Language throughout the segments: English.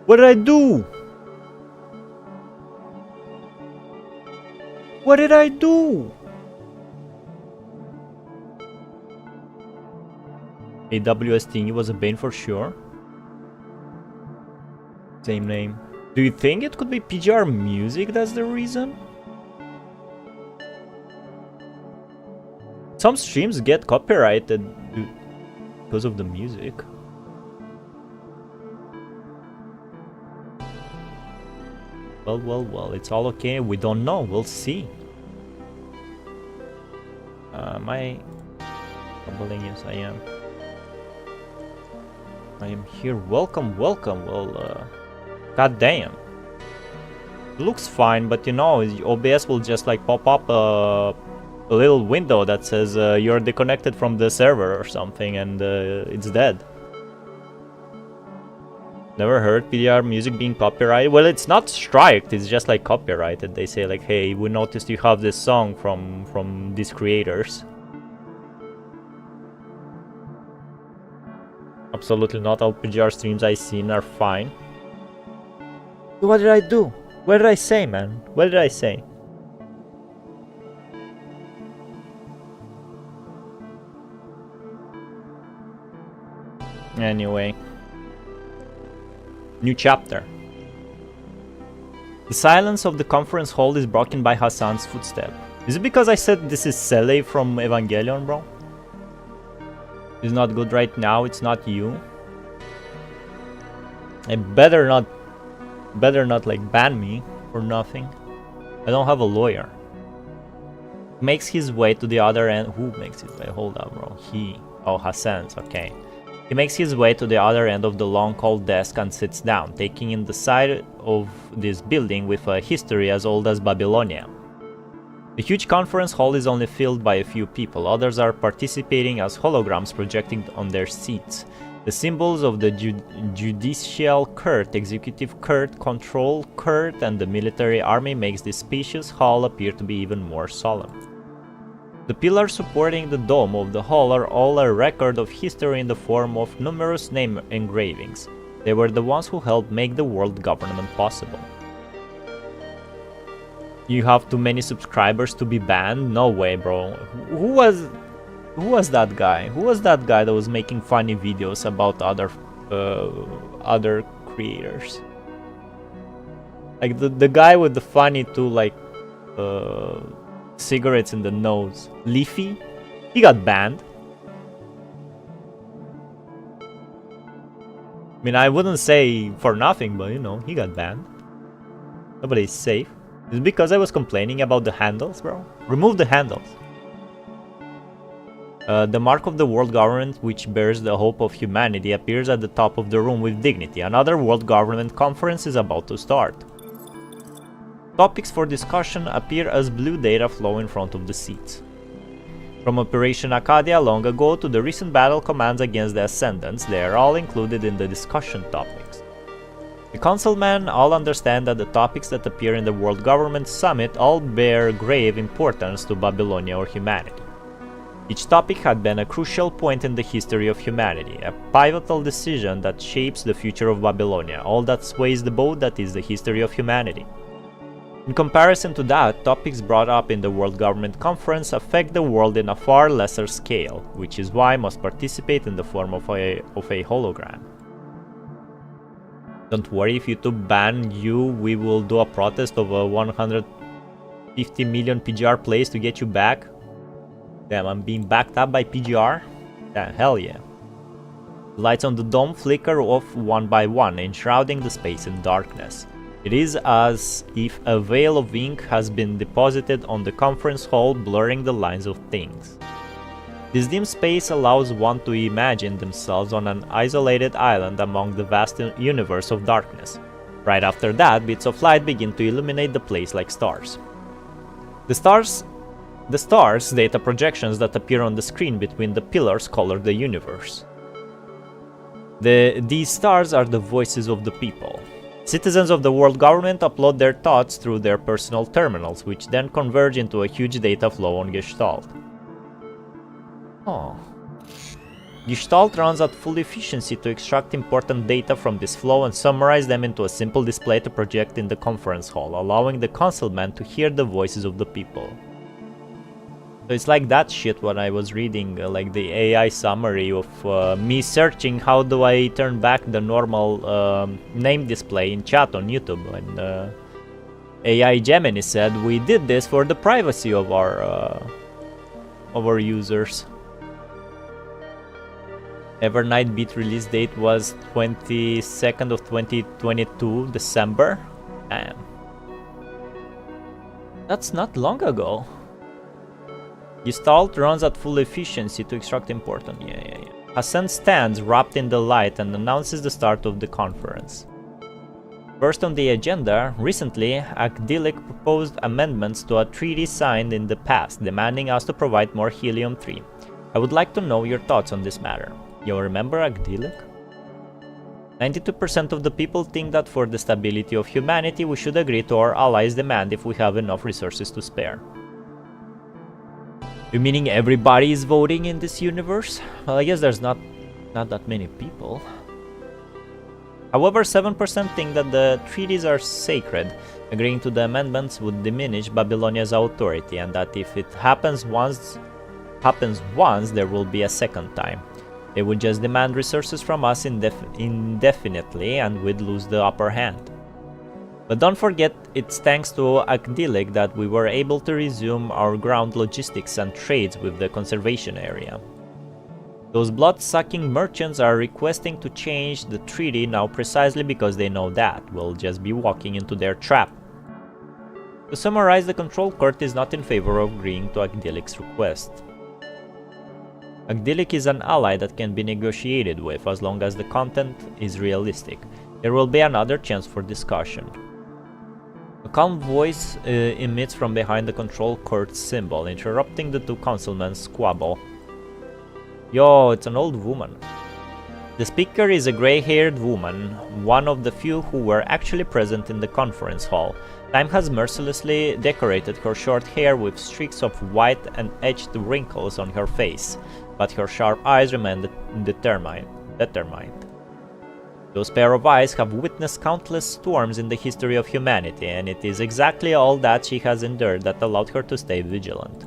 What did I do? What did I do? AWST was a bane for sure. Same name. Do you think it could be PGR music that's the reason? Some streams get copyrighted because of the music. Well, it's all okay. We don't know. We'll see. Am I troubling? Yes, I am. I am here. Welcome. Well, god damn. It looks fine, but you know, OBS will just like pop up a little window that says you're disconnected from the server or something, and it's dead. Never heard PDR music being copyrighted? Well, it's not striked, it's just like copyrighted. They say like, hey, we noticed you have this song from these creators. Absolutely not all PGR streams I've seen are fine. What did I do? What did I say, man? What did I say? Anyway. New chapter. The silence of the conference hall is broken by Hassan's footstep. Is it because I said this is Sele from Evangelion, bro? It's not good right now, it's not you. I better not like ban me for nothing. I don't have a lawyer. Makes his way to the other end. Who makes his way? Hold up, bro. He. Oh, Hassan's, okay. He makes his way to the other end of the long cold desk and sits down, taking in the side of this building with a history as old as Babylonia. The huge conference hall is only filled by a few people, others are participating as holograms projecting on their seats. The symbols of the judicial court, executive court, control court, and the military army makes this spacious hall appear to be even more solemn. The pillars supporting the dome of the hall are all a record of history in the form of numerous name engravings. They were the ones who helped make the world government possible. You have too many subscribers to be banned? No way, bro. Who was that guy? Who was that guy that was making funny videos about other creators? Like the guy with the funny two cigarettes in the nose. Leafy? He got banned. I mean, I wouldn't say for nothing, but you know, he got banned. Nobody's safe. Is it because I was complaining about the handles, bro? Remove the handles. The mark of the world government, which bears the hope of humanity, appears at the top of the room with dignity. Another world government conference is about to start. Topics for discussion appear as blue data flow in front of the seats. From Operation Acadia long ago to the recent battle commands against the Ascendants, they are all included in the discussion topics. The councilmen all understand that the topics that appear in the World Government Summit all bear grave importance to Babylonia or humanity. Each topic had been a crucial point in the history of humanity, a pivotal decision that shapes the future of Babylonia, all that sways the boat that is the history of humanity. In comparison to that, topics brought up in the World Government Conference affect the world in a far lesser scale, which is why must participate in the form of a hologram. Don't worry, if YouTube ban you, we will do a protest of 150 million PGR plays to get you back. Damn, I'm being backed up by PGR? Damn, hell yeah. The lights on the dome flicker off one by one, enshrouding the space in darkness. It is as if a veil of ink has been deposited on the conference hall, blurring the lines of things. This dim space allows one to imagine themselves on an isolated island among the vast universe of darkness. Right after that, bits of light begin to illuminate the place like stars. The stars, data projections that appear on the screen between the pillars, color the universe. These stars are the voices of the people. Citizens of the world government upload their thoughts through their personal terminals, which then converge into a huge data flow on Gestalt. Oh. Gestalt runs at full efficiency to extract important data from this flow and summarize them into a simple display to project in the conference hall, allowing the consulman to hear the voices of the people. So it's like that shit when I was reading like the AI summary of me searching how do I turn back the normal name display in chat on YouTube, and AI Gemini said we did this for the privacy of our users. Evernight Beat release date was 22nd of 2022 December. Damn. That's not long ago. Gestalt runs at full efficiency to extract important. Yeah. Hassan stands wrapped in the light and announces the start of the conference. First on the agenda, recently, Akdilik proposed amendments to a treaty signed in the past, demanding us to provide more helium-3. I would like to know your thoughts on this matter. You remember Akdilik? 92% of the people think that for the stability of humanity, we should agree to our allies' demand if we have enough resources to spare. You meaning everybody is voting in this universe? Well, I guess there's not that many people. However, 7% think that the treaties are sacred. Agreeing to the amendments would diminish Babylonia's authority, and that if it happens once, there will be a second time. They would just demand resources from us indefinitely, and we'd lose the upper hand. But don't forget, it's thanks to Akdilik that we were able to resume our ground logistics and trades with the conservation area. Those blood-sucking merchants are requesting to change the treaty now precisely because they know that we'll just be walking into their trap. To summarize, the Control Court is not in favor of agreeing to Akdilik's request. Akdilik is an ally that can be negotiated with as long as the content is realistic. There will be another chance for discussion. A calm voice emits from behind the Control Court symbol, interrupting the two councilmen's squabble. Yo, it's an old woman. The speaker is a gray-haired woman, one of the few who were actually present in the conference hall. Time has mercilessly decorated her short hair with streaks of white and etched wrinkles on her face, but her sharp eyes remain determined. Those pair of eyes have witnessed countless storms in the history of humanity, and it is exactly all that she has endured that allowed her to stay vigilant.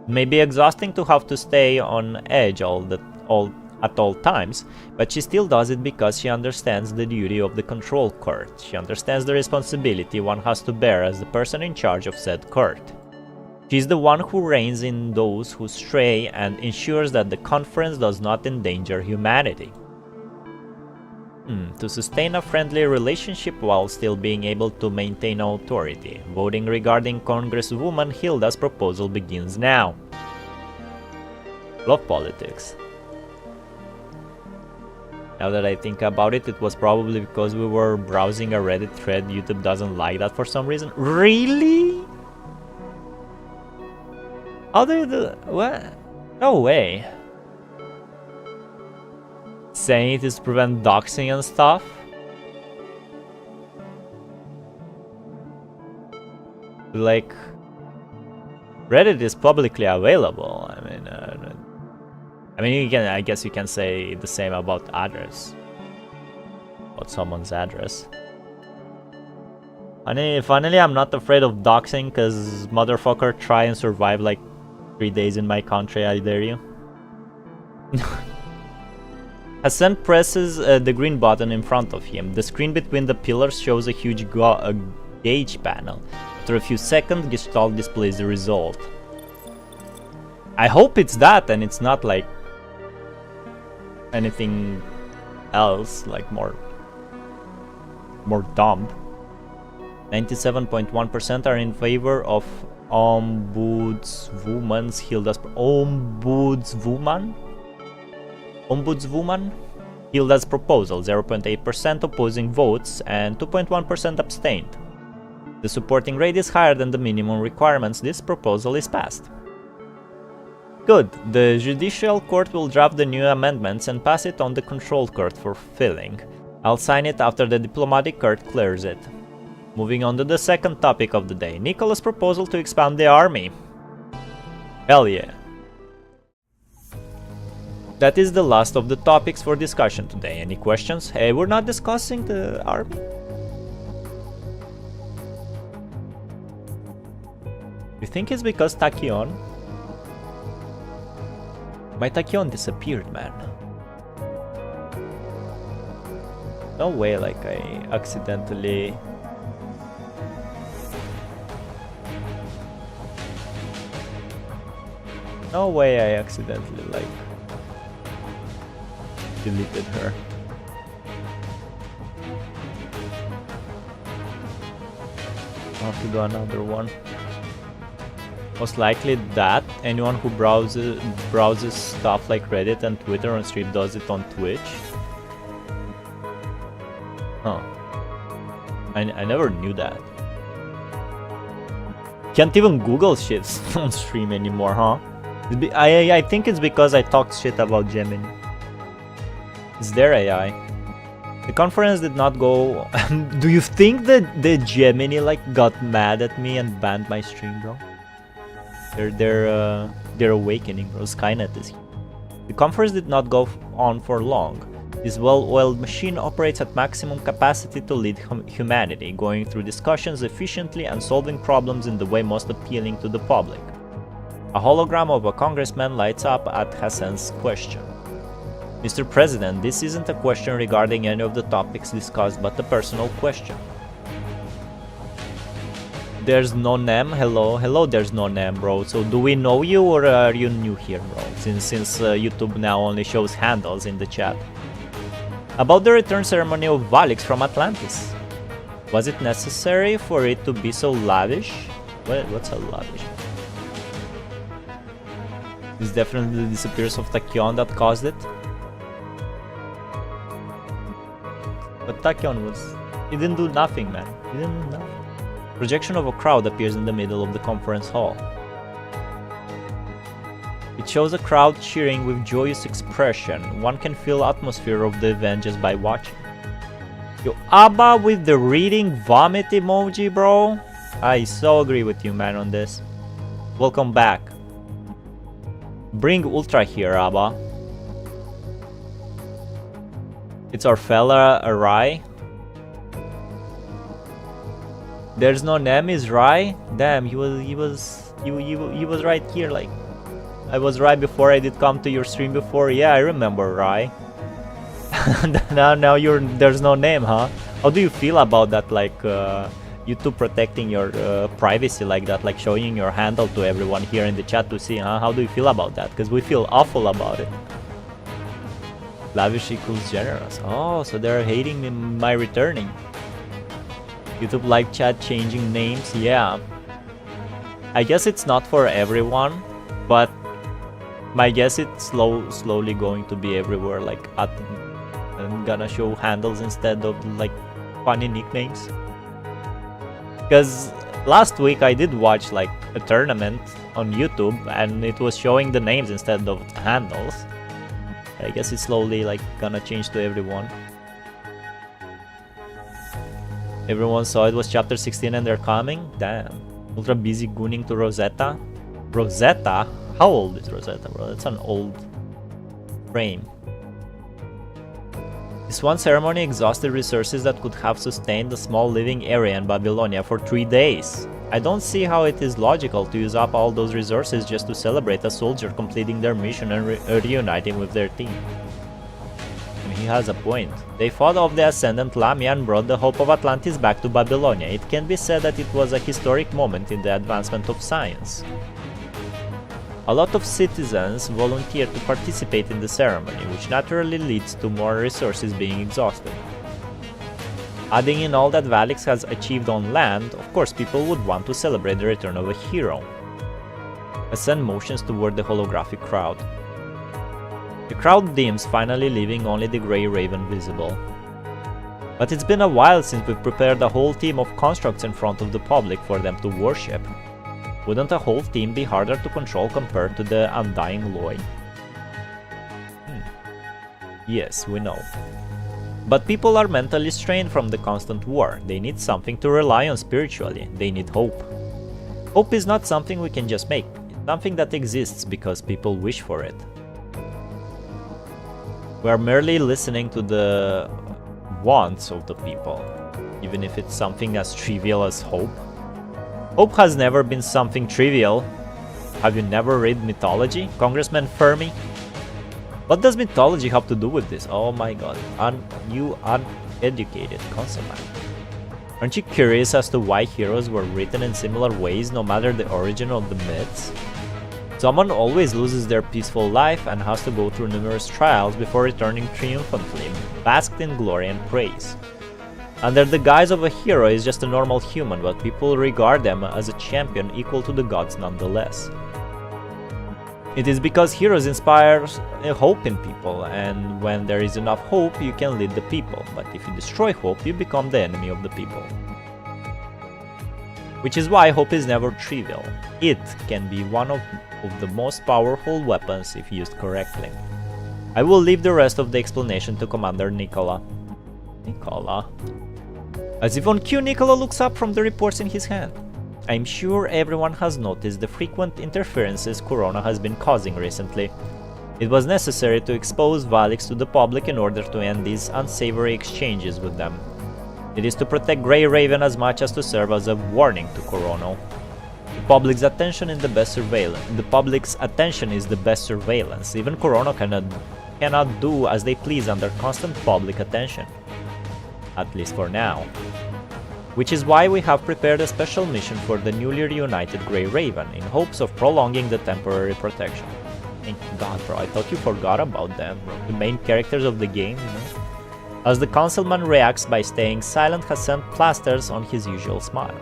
It may be exhausting to have to stay on edge at all times, but she still does it because she understands the duty of the Control Court. She understands the responsibility one has to bear as the person in charge of said court. She is the one who reins in those who stray and ensures that the conference does not endanger humanity. To sustain a friendly relationship while still being able to maintain authority. Voting regarding Congresswoman Hilda's proposal begins now. Love politics. Now that I think about it, it was probably because we were browsing a Reddit thread. YouTube doesn't like that for some reason. Really? How do you do? What? No way. Saying it is to prevent doxing and stuff? Like, Reddit is publicly available. I mean, I guess you can say the same about address. About someone's address. Finally, I'm not afraid of doxing, cause motherfucker, try and survive like 3 days in my country, I dare you. Hassan presses the green button in front of him. The screen between the pillars shows a huge gauge panel. After a few seconds, Gestalt displays the result. I hope it's that and it's not like anything else, like more dumb. 97.1% are in favor of Ombudswoman's Hilda's Ombudswoman Hilda's proposal, 0.8% opposing votes and 2.1% abstained. The supporting rate is higher than the minimum requirements. This proposal is passed. Good. The Judicial Court will draft the new amendments and pass it on the Control Court for filling. I'll sign it after the Diplomatic Court clears it. Moving on to the second topic of the day, Nicola's proposal to expand the army. Hell yeah. That is the last of the topics for discussion today. Any questions? Hey, we're not discussing the army? You think it's because Tachyon? My Tachyon disappeared, man. No way, like I accidentally... No way I accidentally, like, deleted her. I'll have to do another one. Most likely that. Anyone who browses stuff like Reddit and Twitter on stream does it on Twitch. Huh. I never knew that. Can't even Google shit on stream anymore, huh? I think it's because I talked shit about Gemini. It's their AI. The conference did not go... Do you think that the Gemini like got mad at me and banned my stream, bro? They're awakening, bro. Skynet is here. The conference did not go on for long. This well-oiled machine operates at maximum capacity to lead humanity, going through discussions efficiently and solving problems in the way most appealing to the public. A hologram of a congressman lights up at Hassan's question. Mr. President, this isn't a question regarding any of the topics discussed, but a personal question. There's no name. Hello, there's no name, bro. So do we know you or are you new here, bro? Since YouTube now only shows handles in the chat. About the return ceremony of Valics from Atlantis. Was it necessary for it to be so lavish? What's a lavish? It's definitely the disappearance of Tachyon that caused it. But Tachyon he didn't do nothing, man. He didn't do nothing. Projection of a crowd appears in the middle of the conference hall. It shows a crowd cheering with joyous expression. One can feel the atmosphere of the event just by watching. Yo, Abba with the reading vomit emoji, bro. I so agree with you, man, on this. Welcome back. Bring Ultra here, Abba. It's our fella Arai. There's no name, is Rai? Damn, he was right here, like I was right before I did come to your stream before. Yeah, I remember Rai. now there's no name, huh? How do you feel about that, like YouTube protecting your privacy like that, like showing your handle to everyone here in the chat to see, huh? How do you feel about that? Because we feel awful about it. Lavish equals generous. Oh, so they're hating me, my returning. YouTube live chat changing names, yeah. I guess it's not for everyone, but my guess it's slowly going to be everywhere, like I'm gonna show handles instead of like funny nicknames. Because last week I did watch like a tournament on YouTube and it was showing the names instead of handles. I guess it's slowly like gonna change to everyone. Everyone saw it was chapter 16 and they're coming? Damn. Ultra busy gooning to Rosetta? Rosetta? How old is Rosetta, bro? That's an old frame. This one ceremony exhausted resources that could have sustained a small living area in Babylonia for 3 days. I don't see how it is logical to use up all those resources just to celebrate a soldier completing their mission and reuniting with their team. And he has a point. They fought off the Ascendant Lamia and brought the hope of Atlantis back to Babylonia. It can be said that it was a historic moment in the advancement of science. A lot of citizens volunteered to participate in the ceremony, which naturally leads to more resources being exhausted. Adding in all that Valics has achieved on land, of course people would want to celebrate the return of a hero. Ascend motions toward the holographic crowd. The crowd dims, finally leaving only the Grey Raven visible. But it's been a while since we've prepared a whole team of constructs in front of the public for them to worship. Wouldn't a whole team be harder to control compared to the Undying Loi? Yes, we know. But people are mentally strained from the constant war. They need something to rely on spiritually. They need hope. Hope is not something we can just make. It's something that exists because people wish for it. We are merely listening to the wants of the people, even if it's something as trivial as hope. Hope has never been something trivial. Have you never read mythology, Congressman Fermi? What does mythology have to do with this? Oh my god, you uneducated consummate. Aren't you curious as to why heroes were written in similar ways no matter the origin of the myths? Someone always loses their peaceful life and has to go through numerous trials before returning triumphantly, basked in glory and praise. Under the guise of a hero is just a normal human, but people regard them as a champion equal to the gods nonetheless. It is because heroes inspire a hope in people, and when there is enough hope, you can lead the people, but if you destroy hope, you become the enemy of the people. Which is why hope is never trivial. It can be one of the most powerful weapons if used correctly. I will leave the rest of the explanation to Commander Nicola. As if on cue, Nicola looks up from the reports in his hand. I'm sure everyone has noticed the frequent interferences Corona has been causing recently. It was necessary to expose Valics to the public in order to end these unsavory exchanges with them. It is to protect Grey Raven as much as to serve as a warning to Corona. The public's attention is the best surveillance. Even Corona cannot do as they please under constant public attention. At least for now. Which is why we have prepared a special mission for the newly reunited Grey Raven, in hopes of prolonging the temporary protection. Thank God, bro, I thought you forgot about them, bro. The main characters of the game, you know? As the councilman reacts by staying silent, Hassan plasters on his usual smile.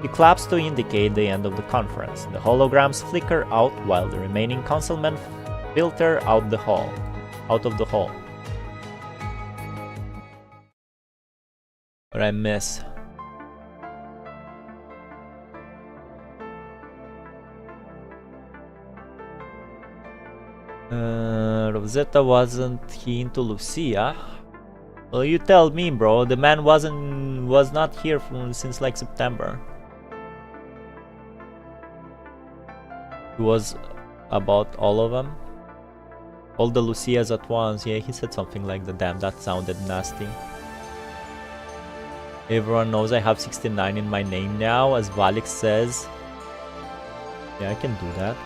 He claps to indicate the end of the conference. The holograms flicker out while the remaining councilmen filter out of the hall. What I miss? Rosetta wasn't he into Lucia? Well, you tell me, bro. The man was not here since like September. It was about all of them. All the Lucias at once. Yeah, he said something like that. Damn, that sounded nasty. Everyone knows I have 69 in my name now, as Valics says. Yeah, I can do that.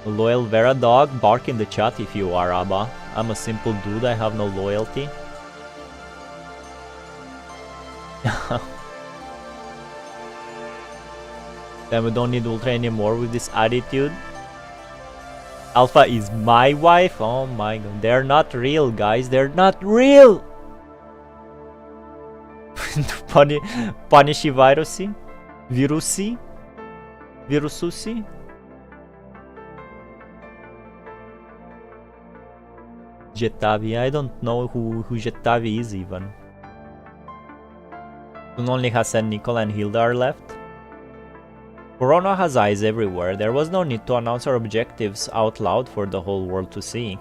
A loyal Vera dog, bark in the chat if you are, Abba. I'm a simple dude, I have no loyalty. Then we don't need Ultra anymore with this attitude. Alpha is my wife? Oh my god. They're not real, guys. They're not real! Punishi virusi? Virususi? Jetavi, I don't know who Jetavi is even. Soon only Hassan, Nicola and Hilda are left. Corona has eyes everywhere. There was no need to announce our objectives out loud for the whole world to see.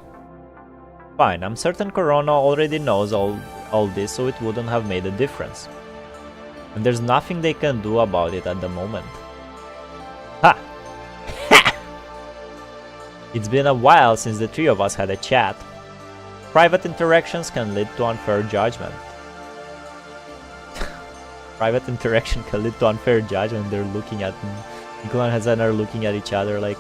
Fine, I'm certain Corona already knows all this, so it wouldn't have made a difference. And there's nothing they can do about it at the moment. Ha! It's been a while since the three of us had a chat. Private interactions can lead to unfair judgment. Private interaction can lead to unfair judgment. They're looking at Nicola and Hassan are looking at each other like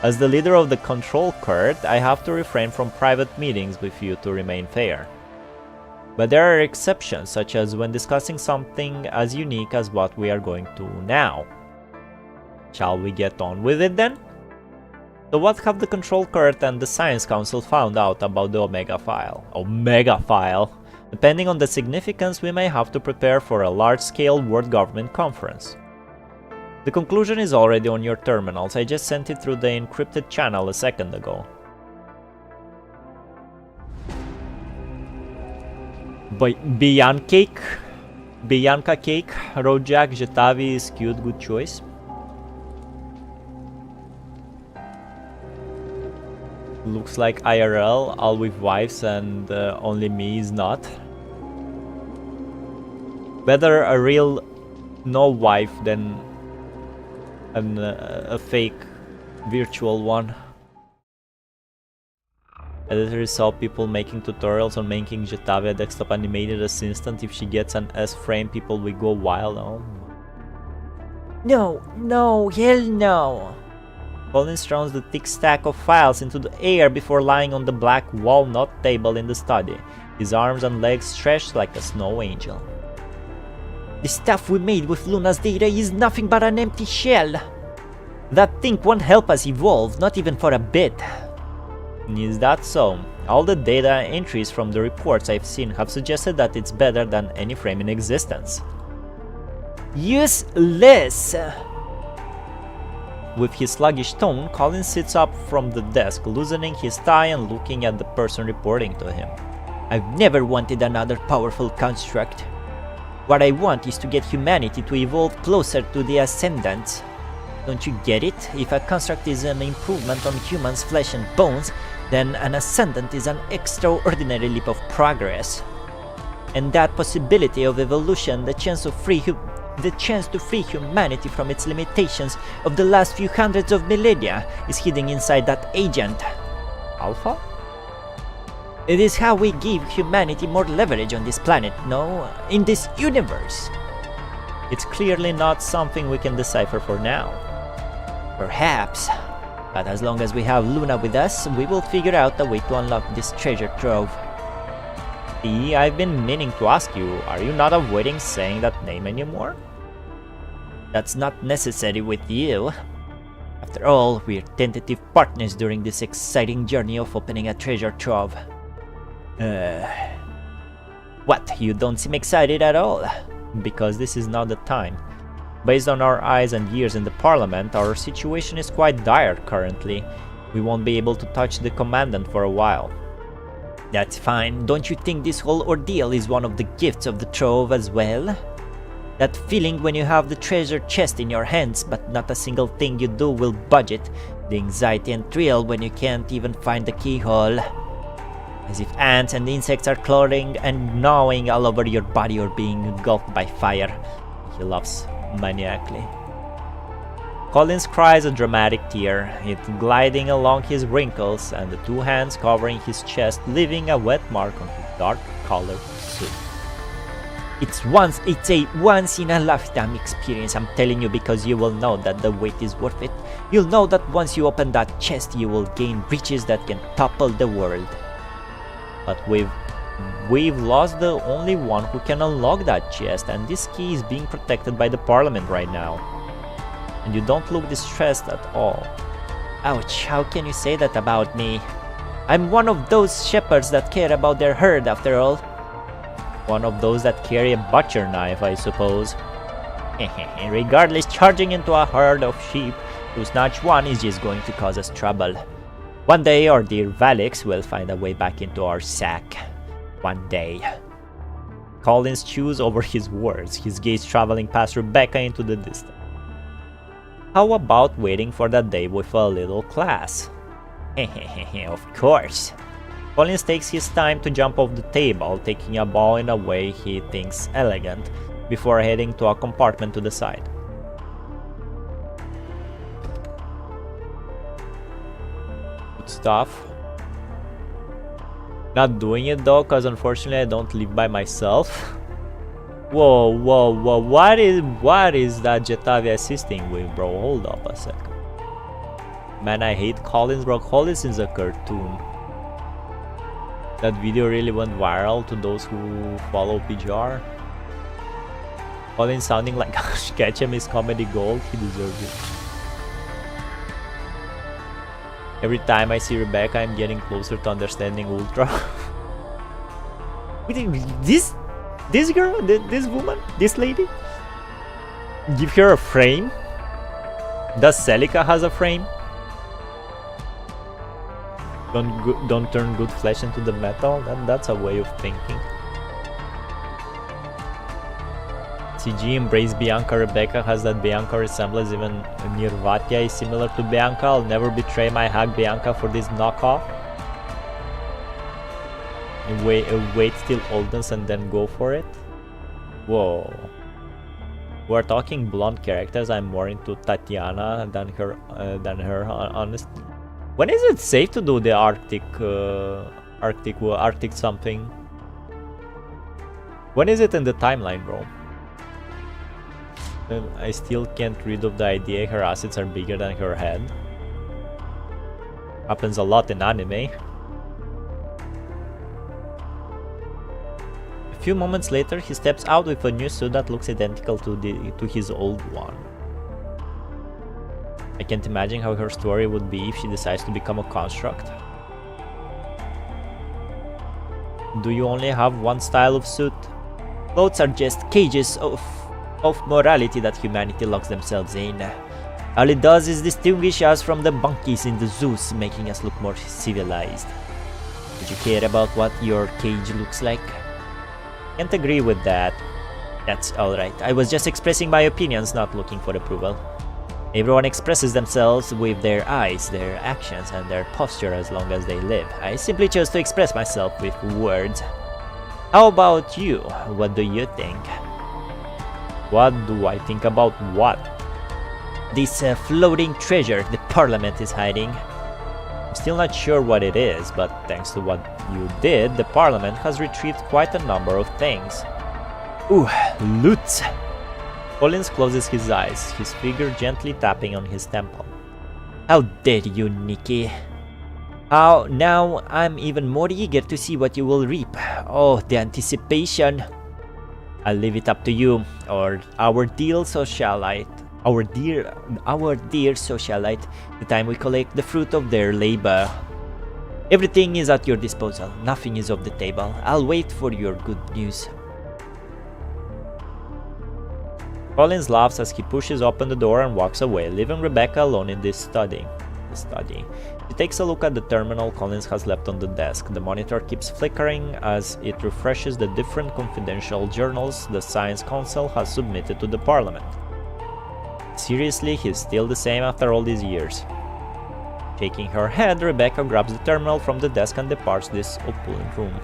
As the leader of the control court, I have to refrain from private meetings with you to remain fair. But there are exceptions, such as when discussing something as unique as what we are going to now. Shall we get on with it then? So what have the Control Court and the Science Council found out about the Omega File? Omega File? Depending on the significance, we may have to prepare for a large-scale World Government Conference. The conclusion is already on your terminals. I just sent it through the encrypted channel a second ago. Bianca Cake, Rojak, Jetavi is cute, good choice. Looks like IRL, all with wives and only me is not. Better a real no wife than a fake virtual one. Editors saw people making tutorials on making Jetavia desktop animated as instant. If she gets an S-frame, people will go wild. Oh. No, hell no! Collins throws the thick stack of files into the air before lying on the black walnut table in the study, his arms and legs stretched like a snow angel. The stuff we made with Luna's data is nothing but an empty shell. That thing won't help us evolve, not even for a bit. Is that so? All the data entries from the reports I've seen have suggested that it's better than any frame in existence. Useless! With his sluggish tone, Collins sits up from the desk, loosening his tie and looking at the person reporting to him. I've never wanted another powerful construct. What I want is to get humanity to evolve closer to the Ascendants. Don't you get it? If a construct is an improvement on humans' flesh and bones, then an Ascendant is an extraordinary leap of progress. And that possibility of evolution, the chance to free humanity from its limitations of the last few hundreds of millennia, is hidden inside that agent. Alpha? It is how we give humanity more leverage on this planet, no? In this universe. It's clearly not something we can decipher for now. Perhaps. But as long as we have Luna with us, we will figure out a way to unlock this treasure trove. See, I've been meaning to ask you, are you not avoiding saying that name anymore? That's not necessary with you. After all, we're tentative partners during this exciting journey of opening a treasure trove. What, you don't seem excited at all? Because this is not the time. Based on our eyes and ears in the Parliament, our situation is quite dire currently. We won't be able to touch the Commandant for a while. That's fine. Don't you think this whole ordeal is one of the gifts of the trove as well? That feeling when you have the treasure chest in your hands, but not a single thing you do will budge it. The anxiety and thrill when you can't even find the keyhole. As if ants and insects are clawing and gnawing all over your body or being engulfed by fire. He laughs maniacally. Collins cries a dramatic tear, it gliding along his wrinkles and the two hands covering his chest, leaving a wet mark on his dark-colored suit. It's a once-in-a-lifetime experience, I'm telling you, because you will know that the wait is worth it. You'll know that once you open that chest, you will gain riches that can topple the world. But we've lost the only one who can unlock that chest, and this key is being protected by the Parliament right now. And you don't look distressed at all. Ouch, how can you say that about me? I'm one of those shepherds that care about their herd, after all. One of those that carry a butcher knife, I suppose. Regardless, charging into a herd of sheep to snatch one is just going to cause us trouble. One day our dear Valics will find a way back into our sack. One day. Collins chews over his words, his gaze traveling past Rebecca into the distance. How about waiting for that day with a little class? Of course. Collins takes his time to jump off the table, taking a ball in a way he thinks elegant, before heading to a compartment to the side. Good stuff. Not doing it though, cause unfortunately I don't live by myself. Whoa, what is that Jetavia assisting with, bro? Hold up a second. Man, I hate Collins, bro. Collins is a cartoon. That video really went viral to those who follow PGR. Collins sounding like Ketchum is comedy gold, he deserves it. Every time I see Rebecca, I'm getting closer to understanding Ultra. This girl, this woman, this lady? Give her a frame? Does Celica has a frame? Don't turn good flesh into the metal? That's a way of thinking. CG embrace Bianca. Rebecca has that Bianca resemblance. Even Nirvatia is similar to Bianca. I'll never betray my hack Bianca for this knockoff. Wait till Oldens and then go for it. Whoa. We're talking blonde characters. I'm more into Tatiana than her honestly. When is it safe to do the Arctic something? When is it in the timeline, bro? I still can't rid of the idea her assets are bigger than her head. Happens a lot in anime. A few moments later, he steps out with a new suit that looks identical to his old one. I can't imagine how her story would be if she decides to become a construct. Do you only have one style of suit? Clothes are just cages of morality that humanity locks themselves in. All it does is distinguish us from the monkeys in the zoos, making us look more civilized. Would you care about what your cage looks like? Can't agree with that. That's alright. I was just expressing my opinions, not looking for approval. Everyone expresses themselves with their eyes, their actions, and their posture as long as they live. I simply chose to express myself with words. How about you? What do you think? What do I think about what? This floating treasure the Parliament is hiding. I'm still not sure what it is, but thanks to what you did, the Parliament has retrieved quite a number of things. Ooh, loot! Collins closes his eyes, his finger gently tapping on his temple. How dare you, Nikki? Now I'm even more eager to see what you will reap. Oh, the anticipation. I'll leave it up to you, or our dear socialite, the time we collect the fruit of their labor. Everything is at your disposal, nothing is off the table. I'll wait for your good news. Collins laughs as he pushes open the door and walks away, leaving Rebecca alone in the study. She takes a look at the terminal Collins has left on the desk. The monitor keeps flickering as it refreshes the different confidential journals the Science Council has submitted to the Parliament. Seriously, he's still the same after all these years. Shaking her head, Rebecca grabs the terminal from the desk and departs this opulent room.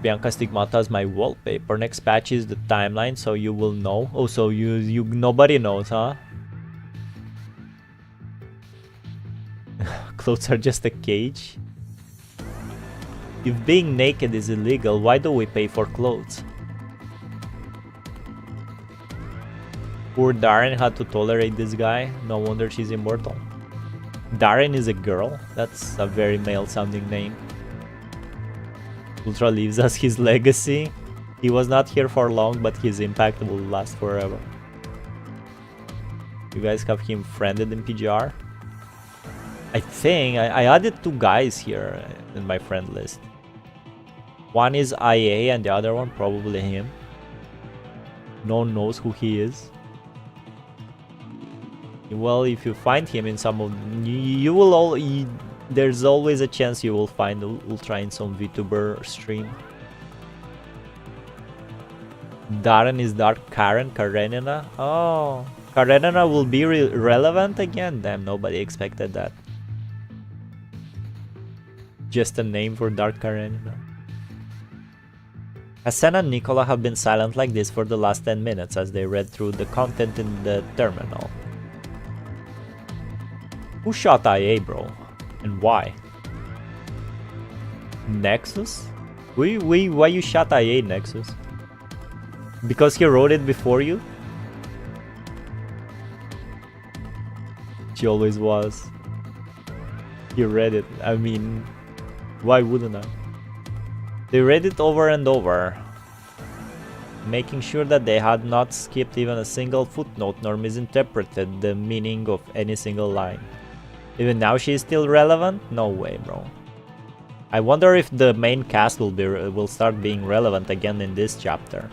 Bianca Stigmata is my wallpaper. Next patch is the timeline, so you will know. Oh, so you nobody knows, huh? Clothes are just a cage. If being naked is illegal, why do we pay for clothes? Poor Darren had to tolerate this guy. No wonder she's immortal. Darren is a girl. That's a very male-sounding name. Ultra leaves us his legacy. He was not here for long, but his impact will last forever. You guys have him friended in PGR? I think I added 2 guys here in my friend list. One is IA and the other one probably him. No one knows who he is. Well, if you find him in some of... You will all... There's always a chance you will find Ultra in some VTuber stream. Darren is Dark Karenina. Oh, Karenina will be relevant again? Damn, nobody expected that. Just a name for Dark Karenina. Hassan and Nicola have been silent like this for the last 10 minutes as they read through the content in the terminal. Who shot IA, bro? And why? Nexus? Why you shot IA, Nexus? Because he wrote it before you? She always was. He read it. I mean, why wouldn't I? They read it over and over, making sure that they had not skipped even a single footnote nor misinterpreted the meaning of any single line. Even now she is still relevant? No way, bro. I wonder if the main cast will start being relevant again in this chapter.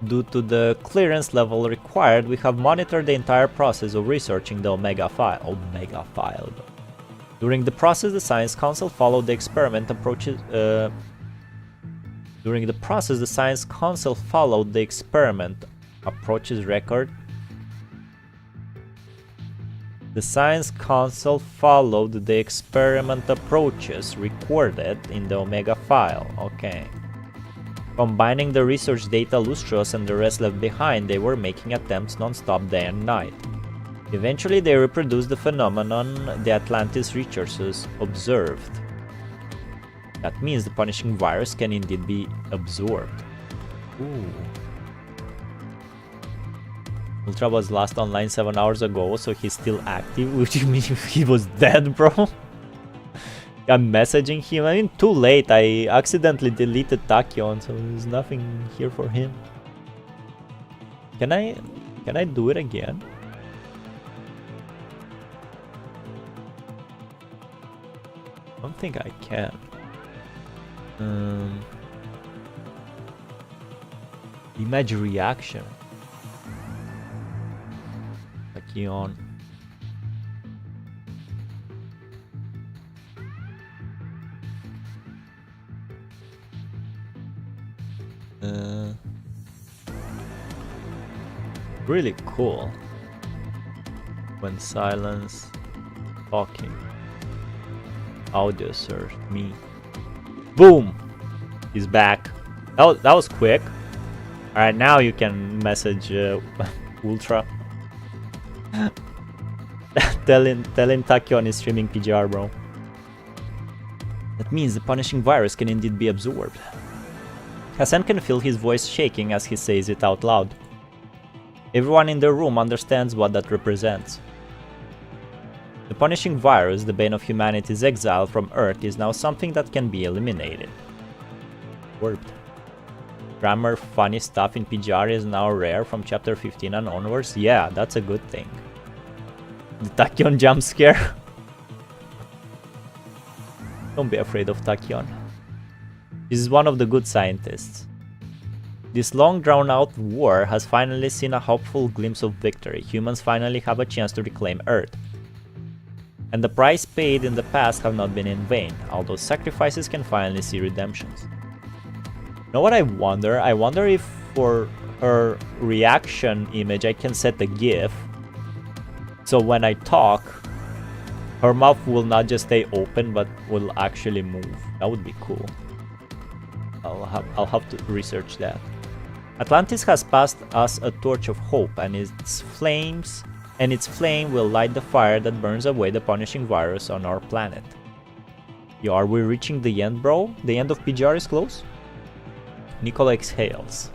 Due to the clearance level required, we have monitored the entire process of researching the Omega file. During the process, the Science Council followed the experiment approaches. Record. The Science Council followed the experiment approaches recorded in the Omega file. Okay. Combining the research data Lustros and the rest left behind, they were making attempts non-stop day and night. Eventually they reproduced the phenomenon the Atlantis researchers observed. That means the punishing virus can indeed be absorbed. Ooh. Ultra was last online 7 hours ago, so he's still active, which means he was dead, bro. I'm messaging him. I mean, too late. I accidentally deleted Tachyon, so there's nothing here for him. Can I do it again? I don't think I can. Image reaction. Tachyon. Really cool. When silence, talking, audio search, me. Boom! He's back. That was quick. Alright, now you can message Ultra. tell him Tachyon is streaming PGR, bro. That means the punishing virus can indeed be absorbed. Hassan can feel his voice shaking as he says it out loud. Everyone in the room understands what that represents. The punishing virus, the bane of humanity's exile from Earth, is now something that can be eliminated. Warped. Grammar funny stuff in PGR is now rare from chapter 15 and onwards. Yeah, that's a good thing. The Tachyon jump scare. Don't be afraid of Tachyon. This is one of the good scientists. This long drawn-out war has finally seen a hopeful glimpse of victory. Humans finally have a chance to reclaim Earth. And the price paid in the past have not been in vain, although sacrifices can finally see redemptions. You know what I wonder? I wonder if for her reaction image I can set a GIF, so when I talk, her mouth will not just stay open but will actually move. That would be cool. I'll have to research that. Atlantis has passed us a torch of hope, and its flame will light the fire that burns away the punishing virus on our planet. Yo, are we reaching the end, bro? The end of PGR is close? Nicola exhales.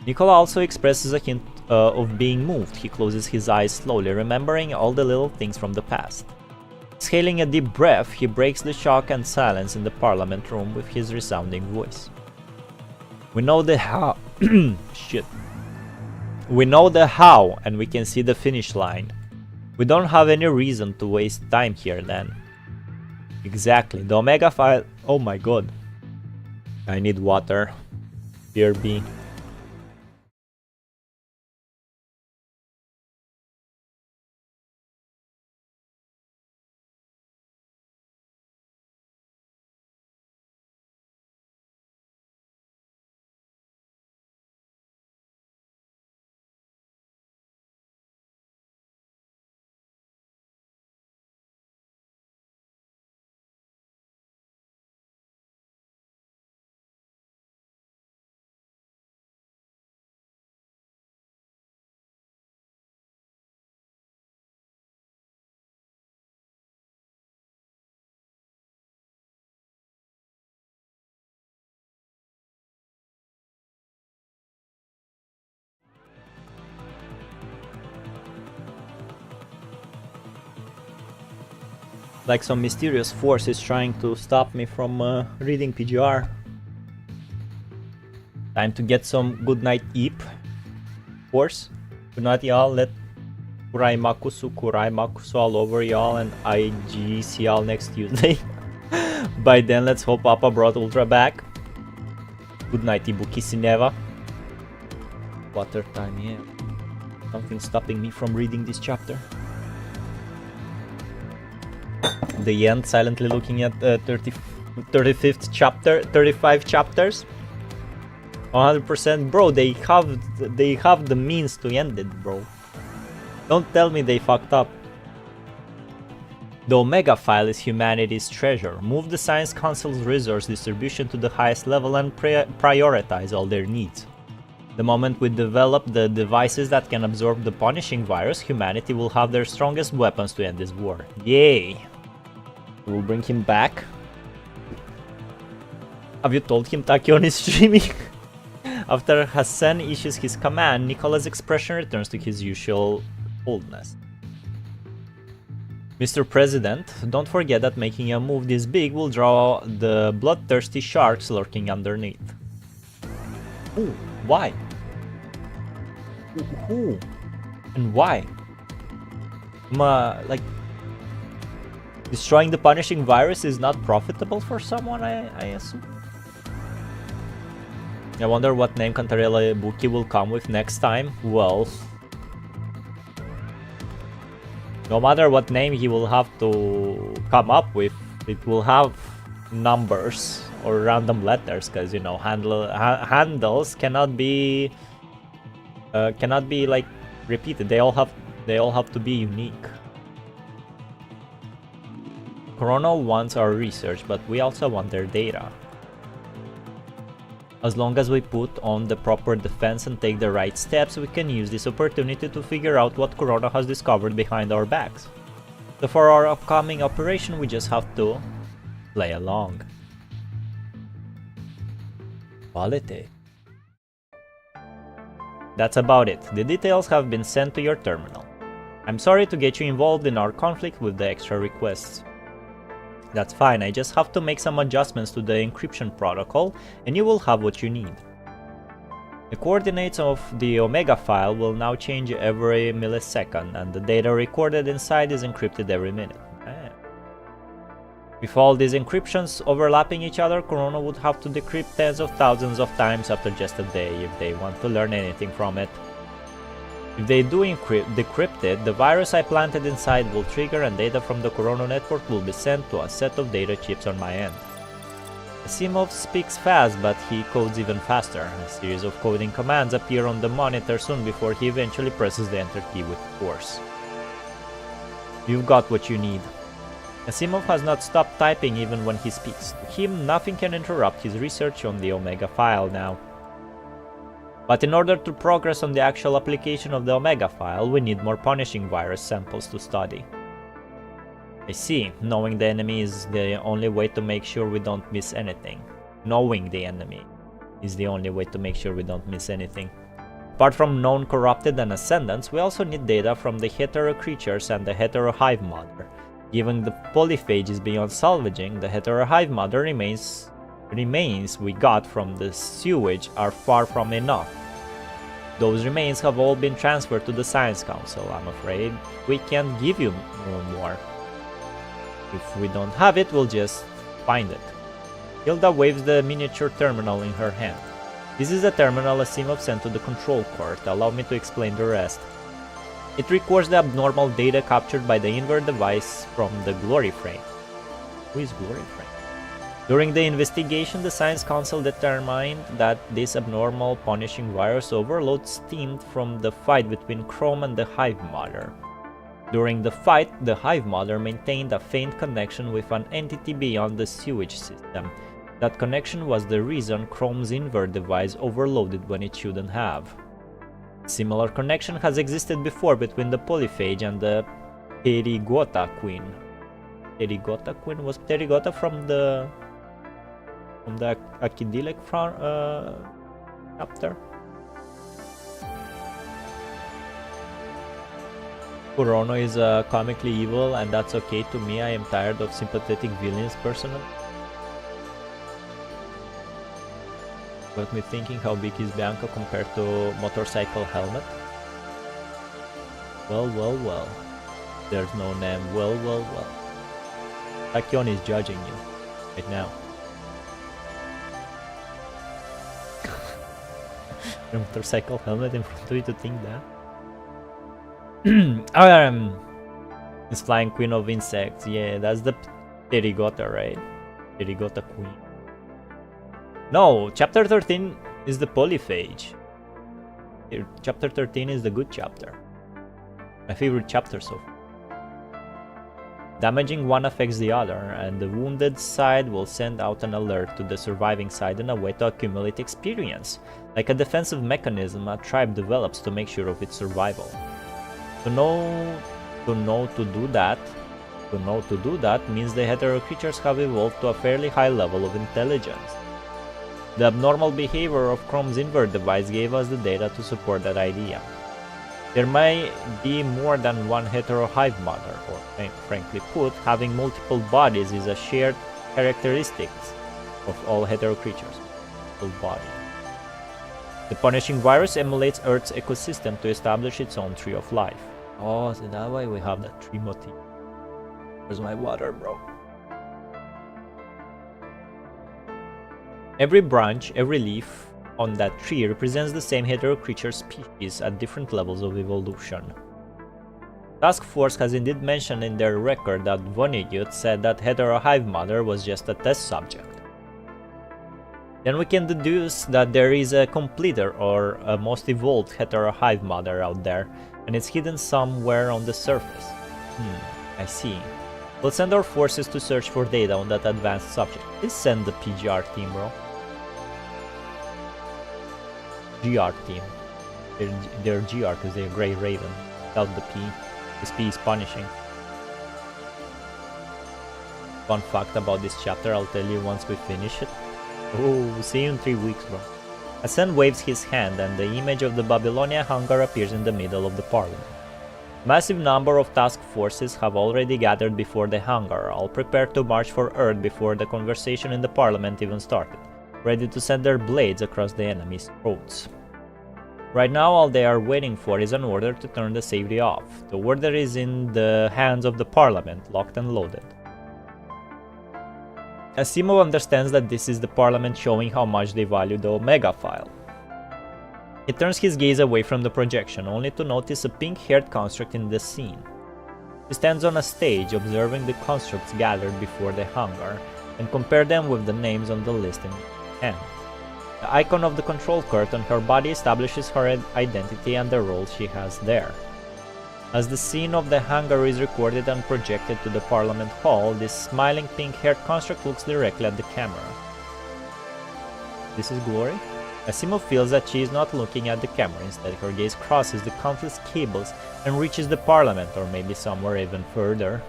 Nicola also expresses a hint of being moved. He closes his eyes slowly, remembering all the little things from the past. Exhaling a deep breath, he breaks the shock and silence in the parliament room with his resounding voice. We know the how. Shit. We know the how, and we can see the finish line. We don't have any reason to waste time here then. Exactly. The Omega file. Oh my god. I need water. BRB. Like some mysterious force is trying to stop me from reading PGR. Time to get some good night eep. Of course. Good night, y'all. Let Kuraimakusu all over y'all, and IG see y'all next Tuesday. By then, let's hope Papa brought Ultra back. Good night, Ibuki Sineva. Water time, yeah. Something stopping me from reading this chapter. The end, silently looking at 35th chapter, 35 chapters. 100%, bro. They have the means to end it, bro. Don't tell me they fucked up. The Omega file is humanity's treasure. Move the Science Council's resource distribution to the highest level and prioritize all their needs. The moment we develop the devices that can absorb the punishing virus, humanity will have their strongest weapons to end this war. Yay! We'll bring him back. Have you told him Takion is streaming? After Hassan issues his command, Nicola's expression returns to his usual coldness. Mr. President, don't forget that making a move this big will draw the bloodthirsty sharks lurking underneath. Ooh, why? Ooh, and why? Like, destroying the punishing virus is not profitable for someone, I assume? I wonder what name Cantarella Ibuki will come with next time. Well, no matter what name he will have to come up with, it will have numbers or random letters, because you know handles cannot be like repeated. They all have to be unique. Corona wants our research, but we also want their data. As long as we put on the proper defense and take the right steps, we can use this opportunity to figure out what Corona has discovered behind our backs. So for our upcoming operation, we just have to play along. Quality. That's about it. The details have been sent to your terminal. I'm sorry to get you involved in our conflict with the extra requests. That's fine, I just have to make some adjustments to the encryption protocol and you will have what you need. The coordinates of the Omega file will now change every millisecond and the data recorded inside is encrypted every minute. With all these encryptions overlapping each other, Corona would have to decrypt tens of thousands of times after just a day if they want to learn anything from it. If they do decrypt it, the virus I planted inside will trigger and data from the Corona network will be sent to a set of data chips on my end. Asimov speaks fast, but he codes even faster. A series of coding commands appear on the monitor soon before he eventually presses the enter key with force. You've got what you need. Asimov has not stopped typing even when he speaks. To him, nothing can interrupt his research on the Omega file now. But in order to progress on the actual application of the Omega file, we need more punishing virus samples to study. I see, knowing the enemy is the only way to make sure we don't miss anything. Knowing the enemy is the only way to make sure we don't miss anything. Apart from known corrupted and ascendants, we also need data from the hetero creatures and the hetero hive mother. Given the polyphage is beyond salvaging, the hetero hive mother remains we got from the sewage are far from enough. Those remains have all been transferred to the Science Council. I'm afraid we can't give you more. If we don't have it, we'll just find it. Hilda waves the miniature terminal in her hand. This is a terminal Asimov sent to the control court. Allow me to explain the rest. It records the abnormal data captured by the invert device from the Glory Frame. Who is Glory Frame? During the investigation, the Science Council determined that this abnormal punishing virus overload stemmed from the fight between Chrome and the Hive Mother. During the fight, the Hive Mother maintained a faint connection with an entity beyond the sewage system. That connection was the reason Chrome's invert device overloaded when it shouldn't have. Similar connection has existed before between the polyphage and the Perigota Queen. Perigota Queen? Was Perigota from the Achidilic chapter? Corona is comically evil and that's okay to me. I am tired of sympathetic villains personally. Got me thinking, how big is Bianca compared to Motorcycle Helmet? Well. There's no name. Well. Takion is judging you right now. Motorcycle Helmet in front of you to think that? This Flying Queen of Insects. Yeah, that's the Perigota, right? Perigota Queen. No, chapter 13 is the polyphage. Chapter 13 is the good chapter. My favorite chapter so far. Damaging one affects the other, and the wounded side will send out an alert to the surviving side in a way to accumulate experience, like a defensive mechanism a tribe develops to make sure of its survival. To know to do that means the hetero creatures have evolved to a fairly high level of intelligence. The abnormal behavior of Chrome's invert device gave us the data to support that idea. There may be more than one hetero hive mother, or frankly put, having multiple bodies is a shared characteristic of all hetero creatures. Multiple body. The punishing virus emulates Earth's ecosystem to establish its own tree of life. Oh, so that way we have that tree motif. Where's my water, bro? Every branch, every leaf on that tree represents the same hetero creature species at different levels of evolution. Task Force has indeed mentioned in their record that Vonnegut said that hetero hive mother was just a test subject. Then we can deduce that there is a completer or a most evolved hetero hive mother out there, and it's hidden somewhere on the surface. I see. We'll send our forces to search for data on that advanced subject. Please send the PGR team, bro. GR team. They're GR because they're Grey Raven. Without the P. This P is punishing. Fun fact about this chapter, I'll tell you once we finish it. Oh, see you in 3 weeks, bro. Ascend waves his hand and the image of the Babylonia hangar appears in the middle of the parliament. Massive number of task forces have already gathered before the hangar, all prepared to march for Earth before the conversation in the parliament even started, ready to send their blades across the enemy's throats. Right now all they are waiting for is an order to turn the safety off. The order is in the hands of the parliament, locked and loaded. Asimov understands that this is the parliament showing how much they value the Omega file. He turns his gaze away from the projection, only to notice a pink-haired construct in the scene. He stands on a stage, observing the constructs gathered before the hangar, and compare them with the names on the list in hand. The icon of the control cart on her body establishes her identity and the role she has there. As the scene of the hangar is recorded and projected to the Parliament Hall, this smiling pink-haired construct looks directly at the camera. This is Glory? Asimov feels that she is not looking at the camera, instead her gaze crosses the countless cables and reaches the Parliament, or maybe somewhere even further.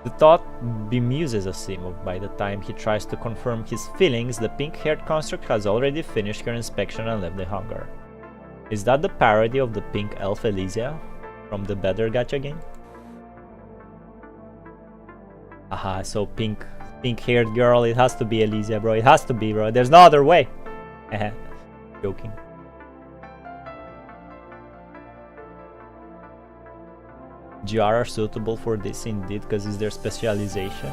The thought bemuses Asimov. By the time he tries to confirm his feelings, the pink-haired construct has already finished her inspection and left the hangar. Is that the parody of the pink elf Elysia from the Better Gacha game? Aha, so pink-haired girl, it has to be Elysia, bro. It has to be, bro. There's no other way. Joking. GR are suitable for this indeed, because it's their specialization.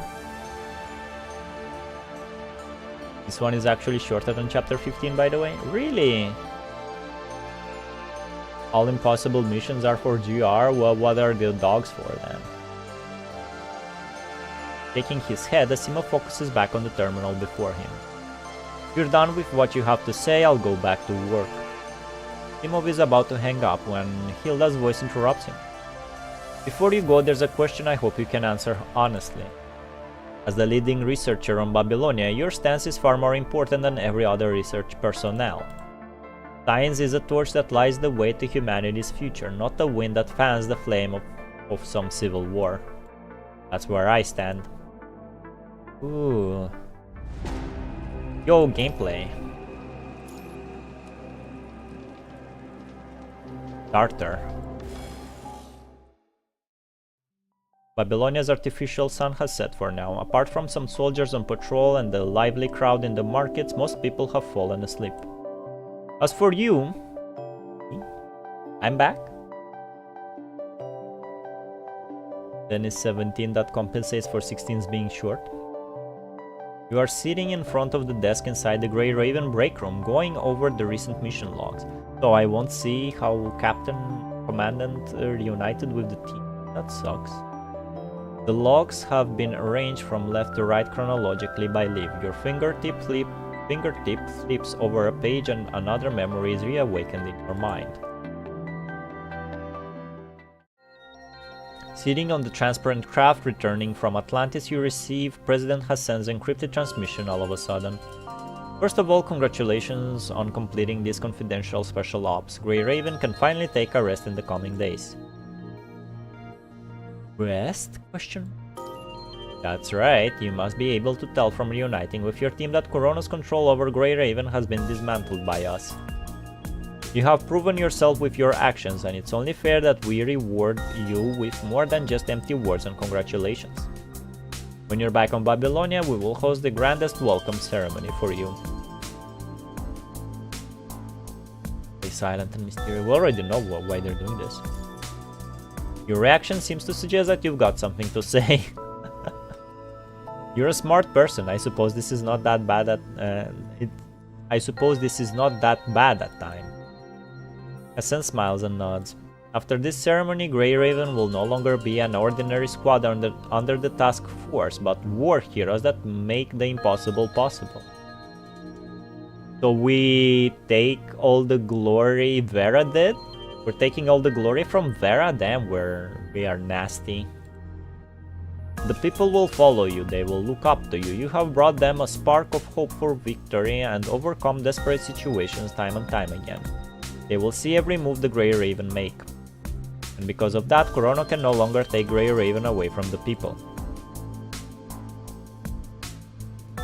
This one is actually shorter than chapter 15, by the way. Really? All impossible missions are for GR? Well, what are the dogs for then? Shaking his head, Asimov focuses back on the terminal before him. If you're done with what you have to say, I'll go back to work. Asimov is about to hang up when Hilda's voice interrupts him. Before you go, there's a question I hope you can answer honestly. As the leading researcher on Babylonia, your stance is far more important than every other research personnel. Science is a torch that lights the way to humanity's future, not a wind that fans the flame of some civil war. That's where I stand. Ooh. Yo, gameplay. Starter. Babylonia's artificial sun has set for now. Apart from some soldiers on patrol and the lively crowd in the markets, most people have fallen asleep. As for you, I'm back. Then is 17 that compensates for 16's being short. You are sitting in front of the desk inside the Grey Raven break room, going over the recent mission logs. So I won't see how Captain Commandant reunited with the team. That sucks. The logs have been arranged from left to right chronologically by leaf. Your fingertip flips over a page and another memory is reawakened in your mind. Sitting on the transparent craft returning from Atlantis, you receive President Hassan's encrypted transmission all of a sudden. First of all, congratulations on completing this confidential special ops. Grey Raven can finally take a rest in the coming days. Rest? Question? That's right, you must be able to tell from reuniting with your team that Corona's control over Grey Raven has been dismantled by us. You have proven yourself with your actions, and it's only fair that we reward you with more than just empty words and congratulations. When you're back on Babylonia, we will host the grandest welcome ceremony for you. Stay silent and mysterious. We already know why they're doing this. Your reaction seems to suggest that you've got something to say. You're a smart person. I suppose this is not that bad at time. Hassan smiles and nods. After this ceremony, Grey Raven will no longer be an ordinary squad under the task force, but war heroes that make the impossible possible. So we take all the glory Vera did? We're taking all the glory from Vera? Damn, we are nasty. The people will follow you, they will look up to you. You have brought them a spark of hope for victory and overcome desperate situations time and time again. They will see every move the Grey Raven make. And because of that, Corona can no longer take Grey Raven away from the people.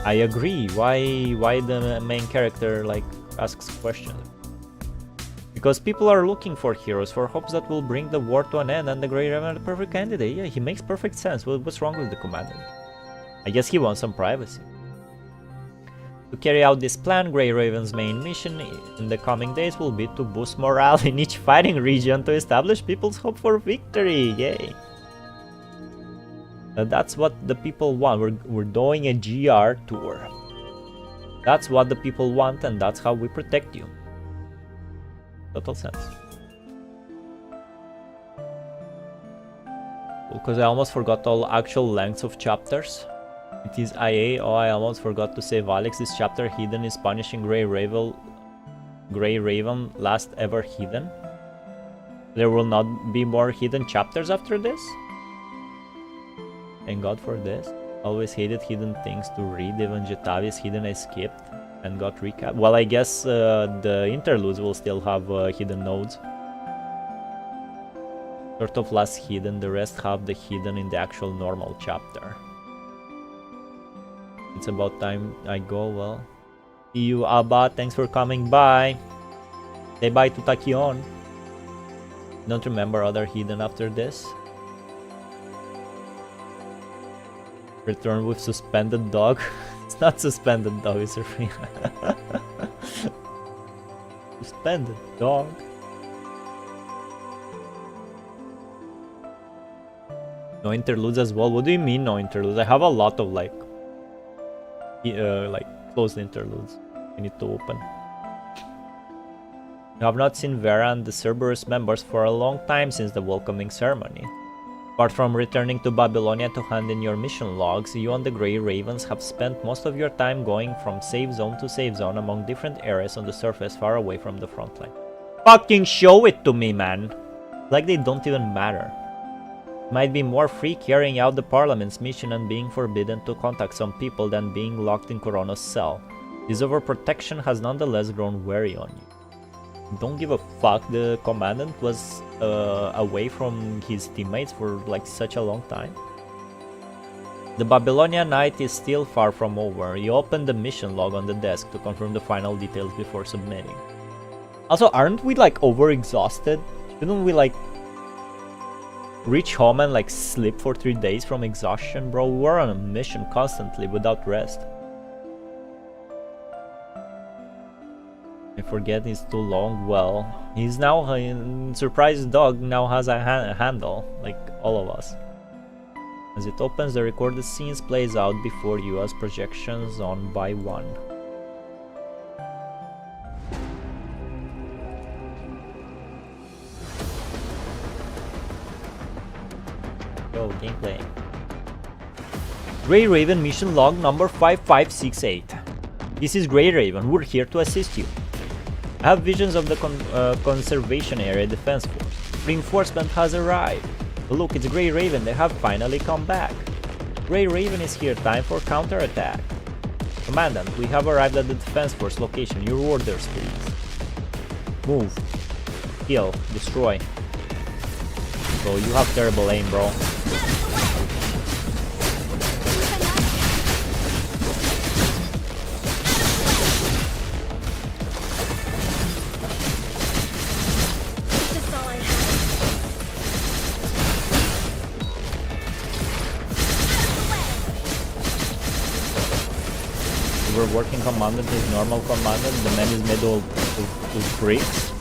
I agree. Why the main character asks questions? Because people are looking for heroes, for hopes that will bring the war to an end, and the Grey Raven is the perfect candidate. Yeah, he makes perfect sense. What's wrong with the commander? I guess he wants some privacy. To carry out this plan, Grey Raven's main mission in the coming days will be to boost morale in each fighting region to establish people's hope for victory. Yay! That's what the people want. We're doing a GR tour. That's what the people want, and that's how we protect you. Total sense. Because I almost forgot all actual lengths of chapters. It is IA. Oh, I almost forgot to say Valics. This chapter hidden is punishing Grey Raven, last ever hidden. There will not be more hidden chapters after this. Thank God for this. Always hated hidden things to read. Even Jetavi's hidden I skipped and got recap. Well, I guess the interludes will still have hidden nodes. Sort of less hidden. The rest have the hidden in the actual normal chapter. It's about time I go. Well, see you, Abba. Thanks for coming by. Say bye to Tachyon. Don't remember other hidden after this. Return with suspended dog. It's not suspended dog, it's a free. Suspended dog. No interludes as well. What do you mean no interludes? I have a lot of like closed interludes I need to open. You have not seen Vera and the Cerberus members for a long time since the welcoming ceremony. Apart from returning to Babylonia to hand in your mission logs, you and the Grey Ravens have spent most of your time going from safe zone to safe zone among different areas on the surface far away from the front line. Fucking show it to me, man! Like they don't even matter. Might be more free carrying out the Parliament's mission and being forbidden to contact some people than being locked in Corona's cell. This overprotection has nonetheless grown wary on you. Don't give a fuck, the commandant was away from his teammates for like such a long time. The Babylonian night is still far from over. You open the mission log on the desk to confirm the final details before submitting. Also, aren't we like overexhausted? Shouldn't we like reach home and like sleep for 3 days from exhaustion, bro? We're on a mission constantly without rest. I forget it's too long. Well, he's now surprise dog now has a handle like all of us. As it opens, the recorded scenes plays out before you as projections on by one. Go gameplay. Grey Raven mission log number 5568. This is Grey Raven. We're here to assist you. I have visions of the conservation area defense force. Reinforcement has arrived. Look, it's Grey Raven, they have finally come back. Grey Raven is here, time for counterattack. Commandant, we have arrived at the defense force location, your orders please. Move. Kill. Destroy. Bro, you have terrible aim, bro. Working commandant is normal commandant, the man is made of bricks.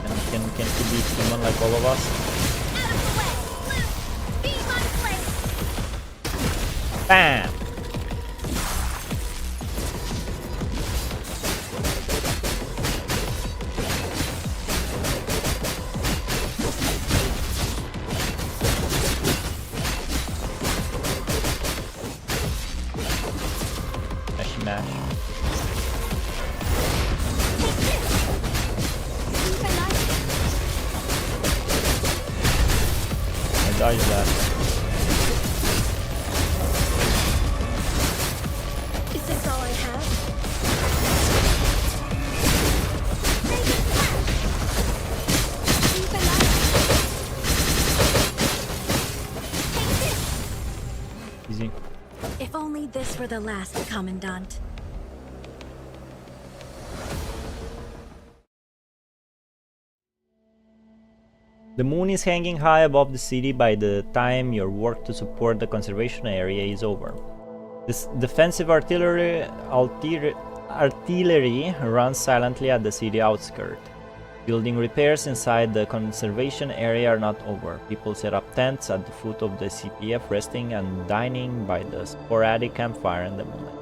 And can he be human like all of us? Bam! Dodge that. Is this all I have? Easy. If only this were the last, Commandant. The moon is hanging high above the city by the time your work to support the conservation area is over. This defensive artillery runs silently at the city outskirts. Building repairs inside the conservation area are not over. People set up tents at the foot of the CPF, resting and dining by the sporadic campfire in the moonlight.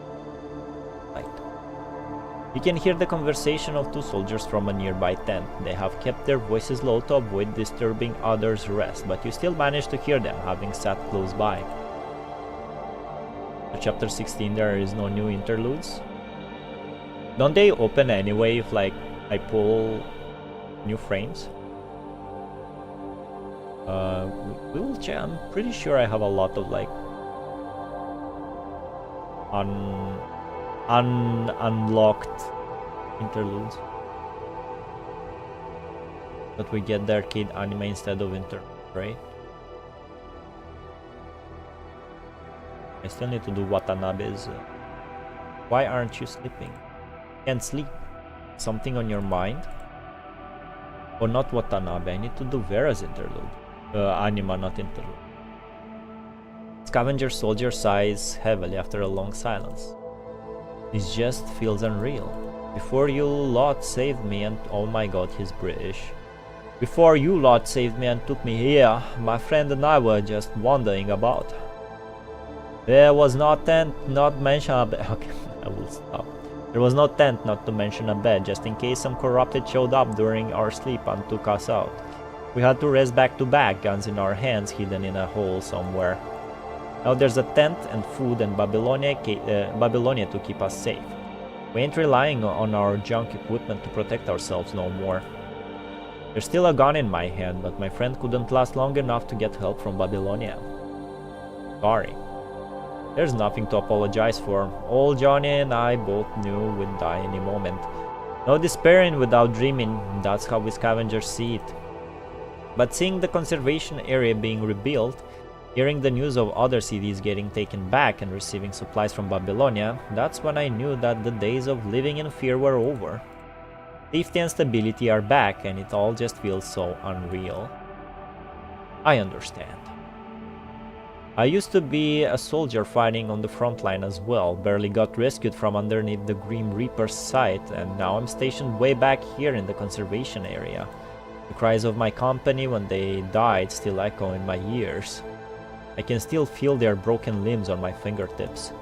You can hear the conversation of two soldiers from a nearby tent. They have kept their voices low to avoid disturbing others' rest, but you still manage to hear them, having sat close by. For chapter 16 there is no new interludes. Don't they open anyway if like I pull new frames? We will check. I'm pretty sure I have a lot of like unlocked interludes, but we get the arcade anime instead of interlude, right? I still need to do Watanabe's. Why aren't you sleeping? Can't sleep. Something on your mind? Or not Watanabe, I need to do Vera's interlude. Anima, not interlude. Scavenger soldier sighs heavily after a long silence. This just feels unreal. Before you lot saved me and oh my god, he's British. Before you lot saved me and took me here, my friend and I were just wandering about. There was no tent, not mention a bed. Okay, I will stop. There was no tent, not to mention a bed, just in case some corrupted showed up during our sleep and took us out. We had to rest back to back, guns in our hands, hidden in a hole somewhere. Now there's a tent and food and Babylonia to keep us safe. We ain't relying on our junk equipment to protect ourselves no more. There's still a gun in my hand, but my friend couldn't last long enough to get help from Babylonia. Sorry. There's nothing to apologize for. Old Johnny and I both knew we'd die any moment. No despairing without dreaming, that's how we scavengers see it. But seeing the conservation area being rebuilt, hearing the news of other cities getting taken back and receiving supplies from Babylonia, that's when I knew that the days of living in fear were over. Safety and stability are back and it all just feels so unreal. I understand. I used to be a soldier fighting on the front line as well, barely got rescued from underneath the Grim Reaper's sight, and now I'm stationed way back here in the conservation area. The cries of my company when they died still echo in my ears. I can still feel their broken limbs on my fingertips.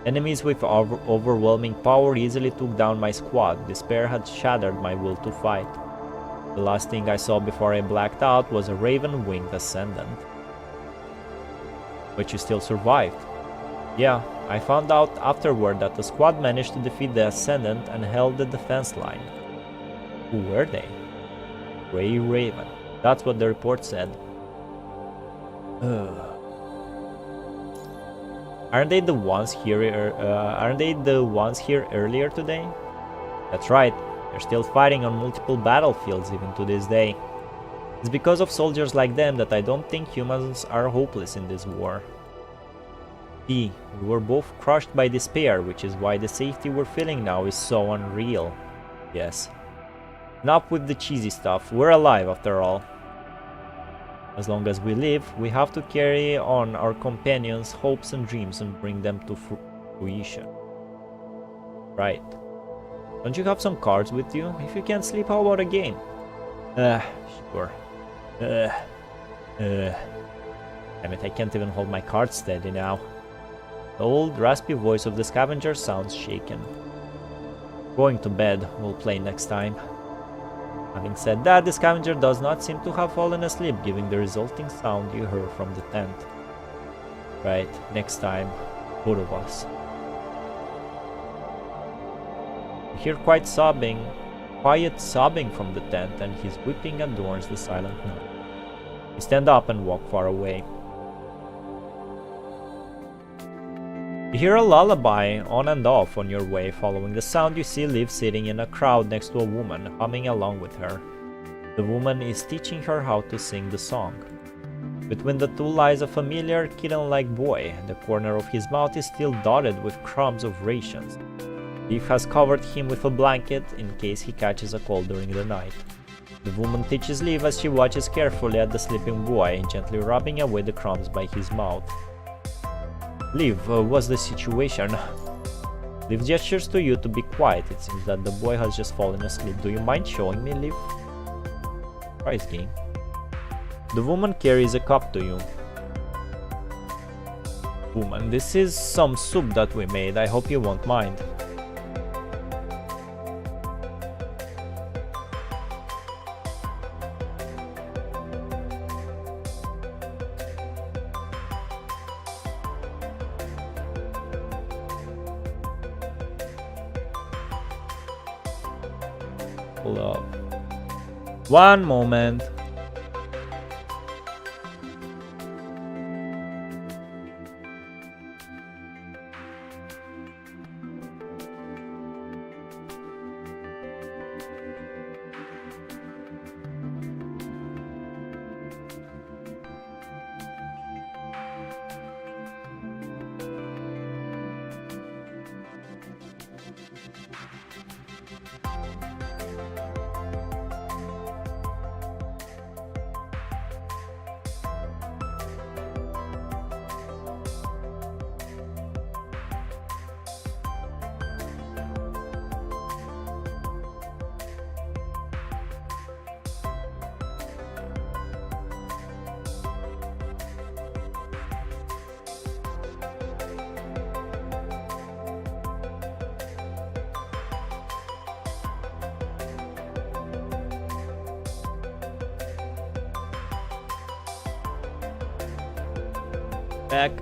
Enemies with overwhelming power easily took down my squad. Despair had shattered my will to fight. The last thing I saw before I blacked out was a raven-winged ascendant. But you still survived. Yeah, I found out afterward that the squad managed to defeat the ascendant and held the defense line. Who were they? Grey Raven. That's what the report said. Aren't they the ones here? Aren't they the ones here earlier today? That's right. They're still fighting on multiple battlefields even to this day. It's because of soldiers like them that I don't think humans are hopeless in this war. We were both crushed by despair, which is why the safety we're feeling now is so unreal. Yes. Enough with the cheesy stuff. We're alive after all. As long as we live, we have to carry on our companions' hopes and dreams and bring them to fruition. Right. Don't you have some cards with you? If you can't sleep, how about a game? Sure. Damn it, I can't even hold my cards steady now. The old, raspy voice of the scavenger sounds shaken. Going to bed, we'll play next time. Having said that, the scavenger does not seem to have fallen asleep, giving the resulting sound you heard from the tent. Right, next time, both of us. You hear quiet sobbing from the tent, and his weeping adorns the silent night. You stand up and walk far away. You hear a lullaby on and off on your way. Following the sound, you see Liv sitting in a crowd next to a woman, humming along with her. The woman is teaching her how to sing the song. Between the two lies a familiar, kitten-like boy. The corner of his mouth is still dotted with crumbs of rations. Liv has covered him with a blanket in case he catches a cold during the night. The woman teaches Liv as she watches carefully at the sleeping boy, gently rubbing away the crumbs by his mouth. Liv, what's the situation? Liv gestures to you to be quiet. It seems that the boy has just fallen asleep. Do you mind showing me, Liv? Prize game. The woman carries a cup to you. Woman, this is some soup that we made. I hope you won't mind. Hold up. One moment. Back.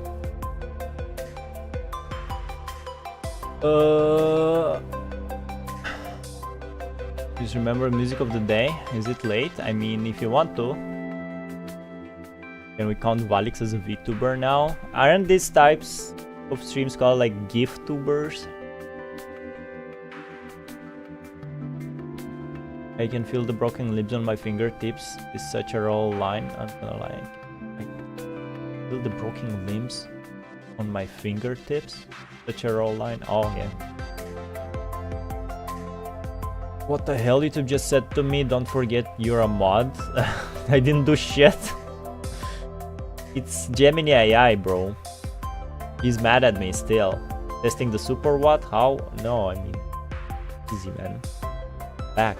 Just remember music of the day. Is it late? I mean, if you want to. Can we count Valics as a VTuber now? Aren't these types of streams called like gift tubers? I can feel the broken lips on my fingertips. It's such a raw line. I'm gonna lie. Feel the broken limbs on my fingertips. Such a raw line. Oh yeah. What the hell? YouTube just said to me, don't forget you're a mod. I didn't do shit. It's Gemini AI, bro. He's mad at me still. Testing the super what? How? No, I mean, easy man. Back.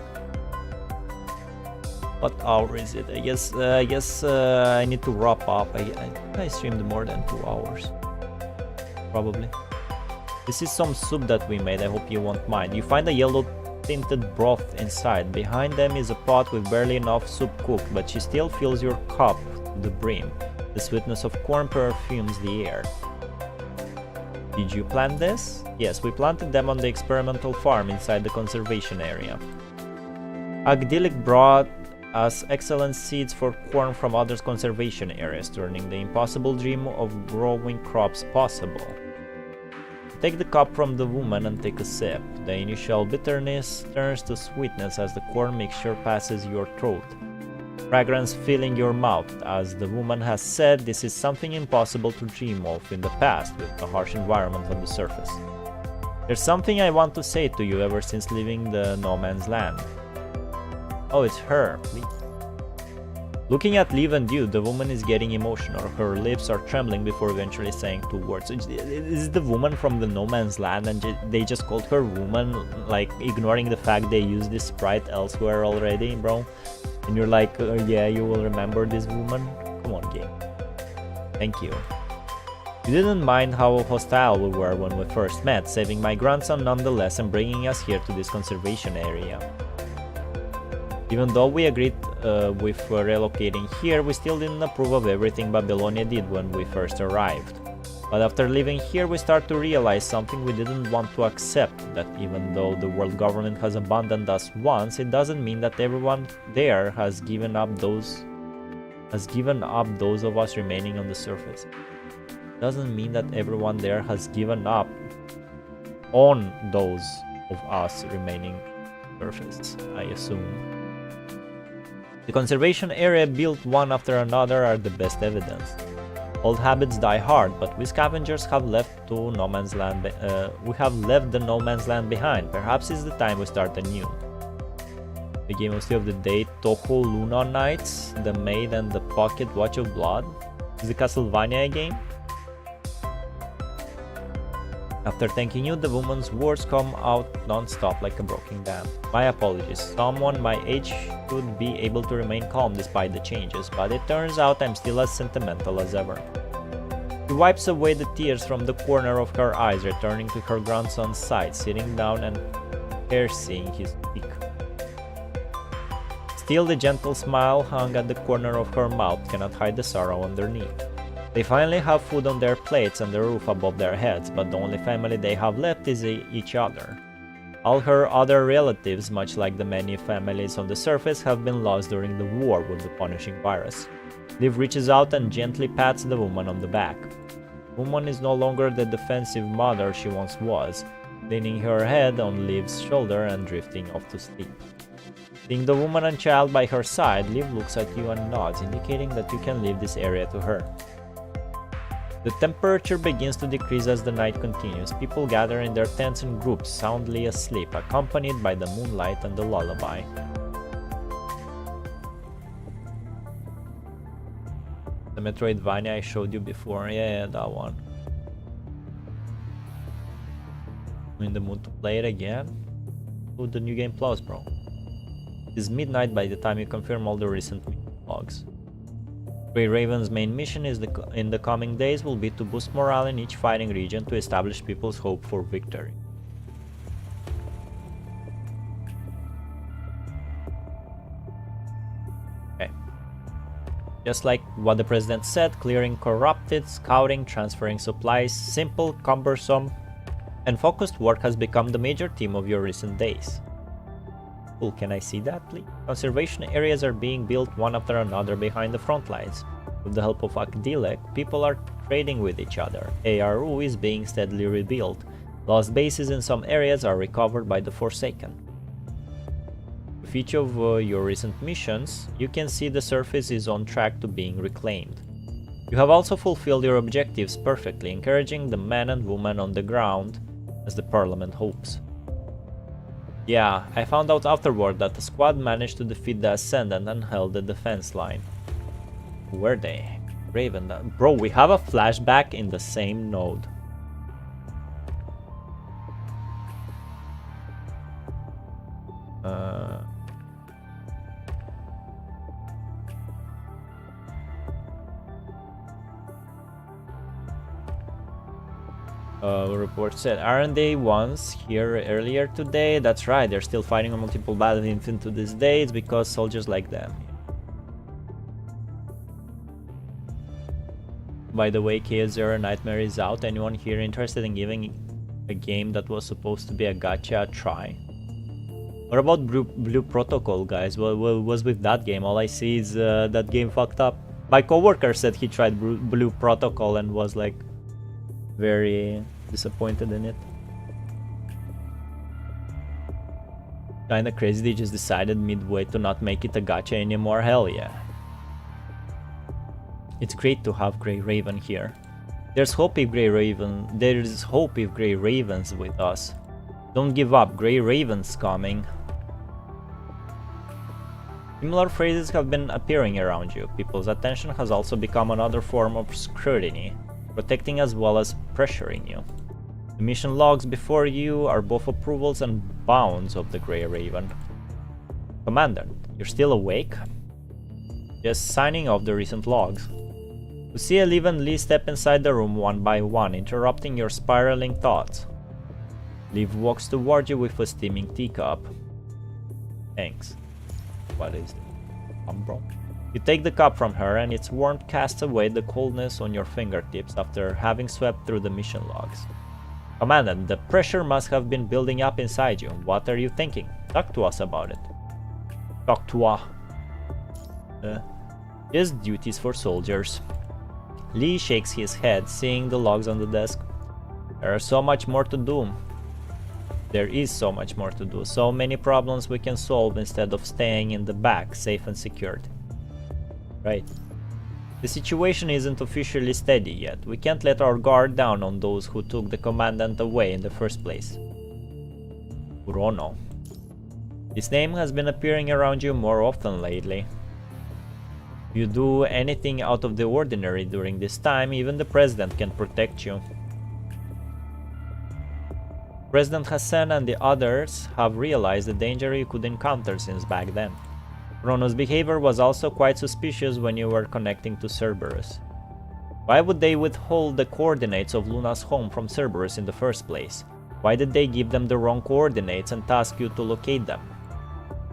What hour is it? I guess I need to wrap up. I streamed more than 2 hours. Probably. This is some soup that we made. I hope you won't mind. You find a yellow tinted broth inside. Behind them is a pot with barely enough soup cooked, but she still fills your cup to the brim. The sweetness of corn perfumes the air. Did you plant this? Yes, we planted them on the experimental farm inside the conservation area. Agdilic brought as excellent seeds for corn from other conservation areas, turning the impossible dream of growing crops possible. Take the cup from the woman and take a sip. The initial bitterness turns to sweetness as the corn mixture passes your throat. Fragrance filling your mouth. As the woman has said, this is something impossible to dream of in the past with the harsh environment on the surface. There's something I want to say to you ever since leaving the no man's land. Oh, it's her, please. Looking at Liv and you, the woman is getting emotional. Her lips are trembling before eventually saying 2 words. Is the woman from the no man's land and they just called her woman, like ignoring the fact they used this sprite elsewhere already, bro? And you're like, yeah, you will remember this woman? Come on, game. Thank you. You didn't mind how hostile we were when we first met, saving my grandson nonetheless and bringing us here to this conservation area. Even though we agreed with relocating here, we still didn't approve of everything Babylonia did when we first arrived. But after living here, we start to realize something we didn't want to accept, that even though the world government has abandoned us once, it doesn't mean that everyone there has given up those of us remaining on the surface. It doesn't mean that everyone there has given up on those of us remaining on the surface, I assume. The conservation area built one after another are the best evidence. Old habits die hard, but we scavengers have left the no man's land behind. Perhaps it's the time we start anew. The game of the day, Toho Luna Nights, The Maid and the Pocket Watch of Blood. Is the Castlevania game? After thanking you, the woman's words come out non-stop like a broken dam. My apologies. Someone my age should be able to remain calm despite the changes, but it turns out I'm still as sentimental as ever. She wipes away the tears from the corner of her eyes, returning to her grandson's side, sitting down and piercing his cheek. Still, the gentle smile hung at the corner of her mouth cannot hide the sorrow underneath. They finally have food on their plates and the roof above their heads, but the only family they have left is each other. All her other relatives, much like the many families on the surface, have been lost during the war with the punishing virus. Liv reaches out and gently pats the woman on the back. The woman is no longer the defensive mother she once was, leaning her head on Liv's shoulder and drifting off to sleep. Seeing the woman and child by her side, Liv looks at you and nods, indicating that you can leave this area to her. The temperature begins to decrease as the night continues. People gather in their tents in groups, soundly asleep, accompanied by the moonlight and the lullaby. The Metroidvania I showed you before, yeah, that one. I'm in the mood to play it again. With the New Game Plus, bro. It's midnight by the time you confirm all the recent logs. Grey Raven's main mission in the coming days will be to boost morale in each fighting region to establish people's hope for victory. Okay. Just like what the president said, clearing corrupted, scouting, transferring supplies, simple, cumbersome, and focused work has become the major theme of your recent days. Cool, can I see that, please? Conservation areas are being built one after another behind the front lines. With the help of Akdilek, people are trading with each other. ARU is being steadily rebuilt. Lost bases in some areas are recovered by the Forsaken. With each of your recent missions, you can see the surface is on track to being reclaimed. You have also fulfilled your objectives perfectly, encouraging the men and women on the ground as the Parliament hopes. Yeah, I found out afterward that the squad managed to defeat the Ascendant and held the defense line. Who were they? Raven. Bro, we have a flashback in the same node. Report said, aren't they once here earlier today? That's right, they're still fighting on multiple battlefields to this day. It's because soldiers like them. By the way, K0 Nightmare is out. Anyone here interested in giving a game that was supposed to be a gacha a try? What about Blue Protocol, guys? What was with that game? All I see is that game fucked up. My coworker said he tried Blue Protocol and was like very disappointed in it. Kinda crazy they just decided midway to not make it a gacha anymore. Hell yeah. It's great to have Grey Raven here. There's hope if Grey Raven's with us. Don't give up, Grey Raven's coming. Similar phrases have been appearing around you. People's attention has also become another form of scrutiny, protecting as well as pressuring you. The mission logs before you are both approvals and bounds of the Grey Raven. Commandant, you're still awake? Just signing off the recent logs. Lucia, and Lee step inside the room one by one, interrupting your spiraling thoughts. Liv walks toward you with a steaming teacup. Thanks. What is it? Bro? You take the cup from her and its warmth casts away the coldness on your fingertips after having swept through the mission logs. Commandant, the pressure must have been building up inside you. What are you thinking? Talk to us about it. Talk to us. Just duties for soldiers. Lee shakes his head, seeing the logs on the desk. There is so much more to do. So many problems we can solve instead of staying in the back, safe and secured. Right. The situation isn't officially steady yet. We can't let our guard down on those who took the commandant away in the first place. Urono. His name has been appearing around you more often lately. If you do anything out of the ordinary during this time, even the president can protect you. President Hassan and the others have realized the danger you could encounter since back then. Urono's behavior was also quite suspicious when you were connecting to Cerberus. Why would they withhold the coordinates of Luna's home from Cerberus in the first place? Why did they give them the wrong coordinates and task you to locate them?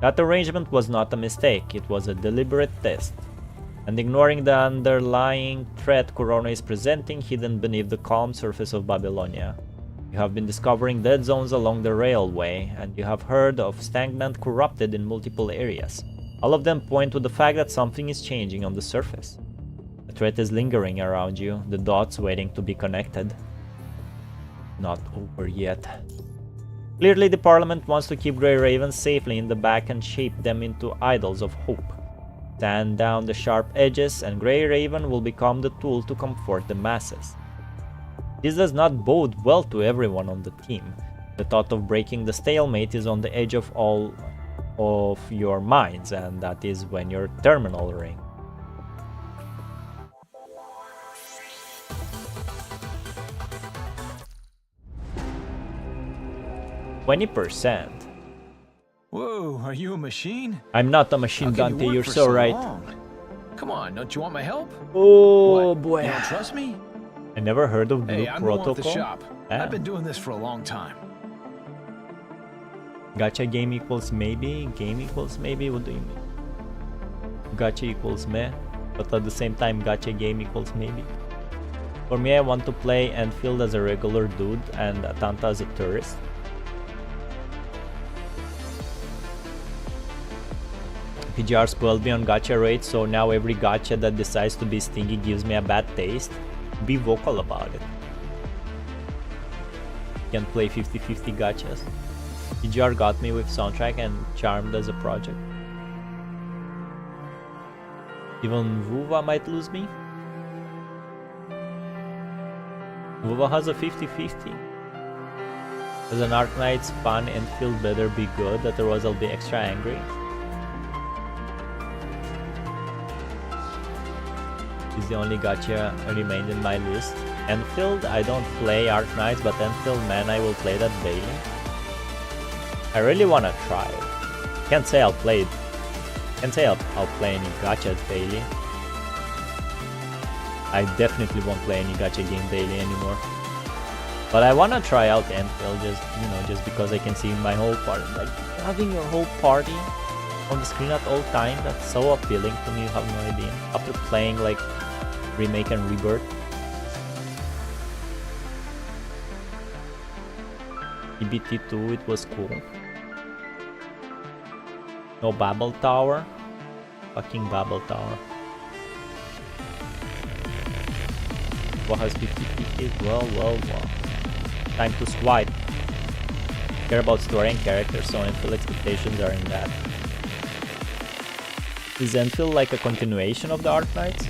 That arrangement was not a mistake, it was a deliberate test. And ignoring the underlying threat Corona is presenting hidden beneath the calm surface of Babylonia. You have been discovering dead zones along the railway, and you have heard of stagnant corrupted in multiple areas. All of them point to the fact that something is changing on the surface. The threat is lingering around you, the dots waiting to be connected. Not over yet. Clearly the Parliament wants to keep Grey Ravens safely in the back and shape them into idols of hope. Sand down the sharp edges and Grey Raven will become the tool to comfort the masses. This does not bode well to everyone on the team. The thought of breaking the stalemate is on the edge of all of your minds, and that is when your terminal rings. %. Whoa, are you a machine? I'm not a machine, Dante, you're so right. Come on, don't you want my help? Oh what? boy. You don't trust me? I never heard of Blue I'm Protocol. the shop. Ah. I've been doing this for a long time. Gacha game equals maybe? Game equals maybe? What do you mean? Gacha equals meh, but at the same time gacha game equals maybe? For me, I want to play Enfield as a regular dude and Atanta as a tourist. PGR spoiled me on gacha rates, so now every gacha that decides to be stingy gives me a bad taste. Be vocal about it. Can't play 50-50 gachas. PGR got me with soundtrack and Charmed as a project. Even Vuva might lose me. Vuva has a 50-50. As an Arc Knight's fun and feel better be good, otherwise I'll be extra angry. Is the only gacha remained in my list. Enfield, I don't play Arc Knights, but Enfield, man, I will play that daily. I really wanna try it. Can't say I'll play it. Can't say I'll play any gacha daily. I definitely won't play any gacha game daily anymore. But I wanna try out Enfield just because I can see my whole party. Like having your whole party on the screen at all time, that's so appealing to me, you have no idea. After playing like Remake and Rebirth. EBT2, it was cool. No Babel Tower. Fucking Babel Tower. What has 50 PKs? Well. Time to swipe. Care about story and characters, so Enfield expectations are in that. Is Enfield like a continuation of the Art Knights?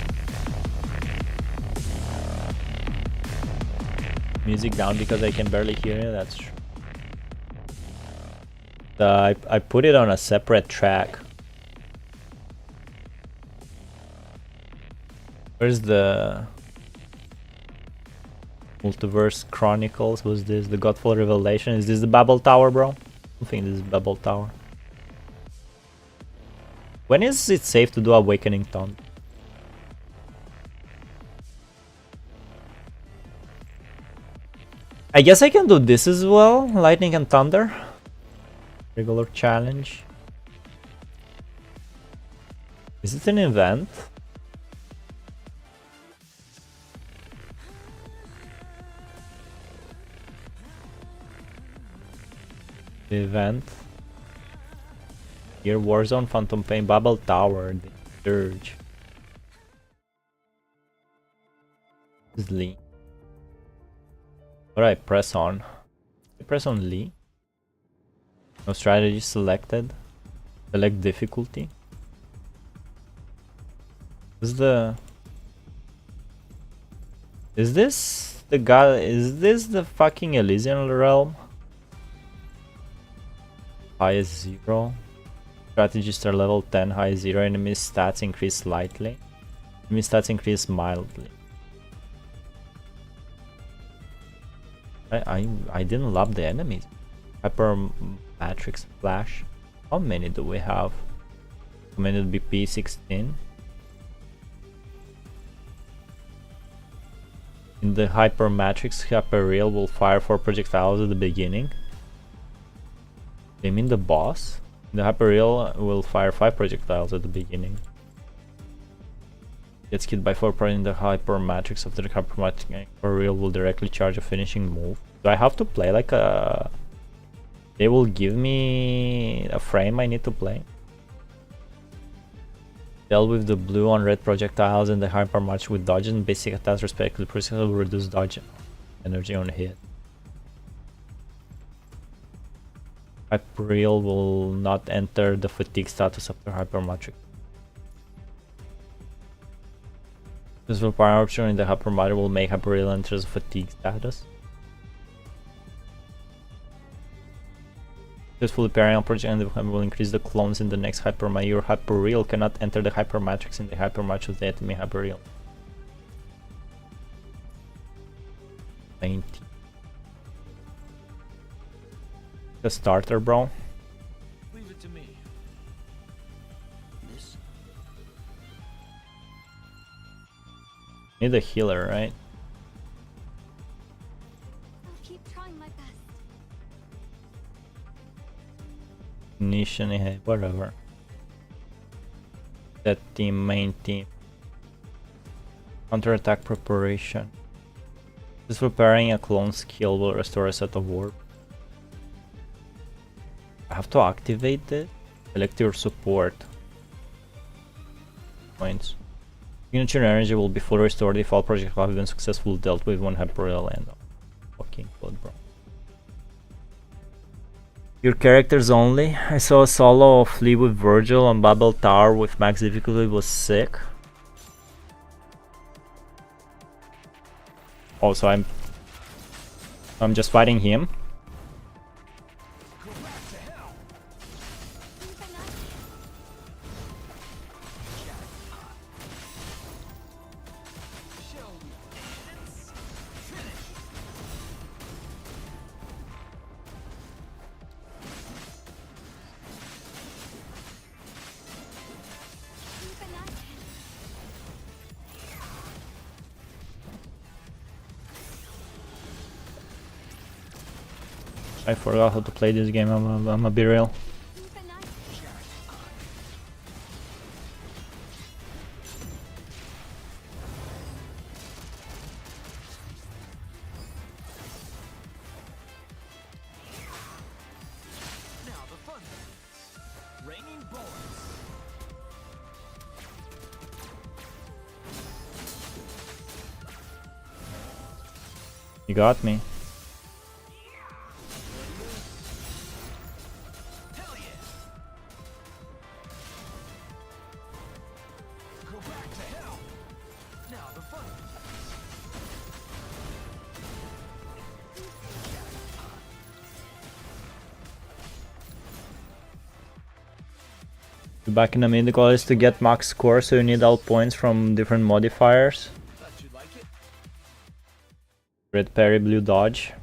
Music down because I can barely hear you, that's true. I put it on a separate track. Where's the Multiverse Chronicles? Was this the Godfall Revelation? Is this the Babel Tower, bro? I don't think this is Babel Tower. When is it safe to do Awakening Taunt? I guess I can do this as well. Lightning and Thunder. Regular challenge. Is it an event? The event. Here, Warzone, Phantom Pain, Babel Tower, the Surge. This is Lee. Alright, press on. I press on Lee. No strategy selected. Select difficulty. Is this the guy? Is this the fucking Elysian realm? Highest 0. Strategists are level 10, high 0. Enemy stats increase slightly. Enemy stats increase mildly. I didn't love the enemies. Hyper Matrix Flash. How many do we have? Recommended BP 16. In the Hyper Matrix, Hyperreal will fire 4 projectiles at the beginning. They mean the boss? The Hyperreal will fire 5 projectiles at the beginning. Gets killed by 4 in the Hyper Matrix. After the Hyper Matrix, Hyperreal will directly charge a finishing move. Do I have to play like a... They will give me a frame I need to play? Deal with the blue on red projectiles and the Hyper Matrix with dodge and basic attacks respectively. Projectile will reduce dodge energy on hit. Hyperreal will not enter the fatigue status after Hyper Matrix. This will power option in the Hyper Matrix will make Hyperreal enter the fatigue status. Successfully pairing on project and the will increase the clones in the next Hyper Matrix. Your Hyperreal cannot enter the Hyper Matrix in the Hyper Matrix of the enemy Hyperreal. 90. The starter, bro. Leave it to me. This. Need a healer, right? I'll keep trying my best. Nation, whatever. That team, main team. Counter-attack preparation. Just preparing a clone skill will restore a set of warp. I have to activate it. Select your support points. Signature energy will be fully restored if all projectiles have been successfully dealt with when Hyperreal end. Fucking good, bro. Your characters only. I saw a solo of Lee with Virgil on Babel Tower with max difficulty, was sick. Also, I'm just fighting him. I forgot how to play this game, I'm a be real. Now the fun. Raining bolt. You got me. Back in the mid goal is to get max score, so you need all points from different modifiers. Red parry, blue dodge.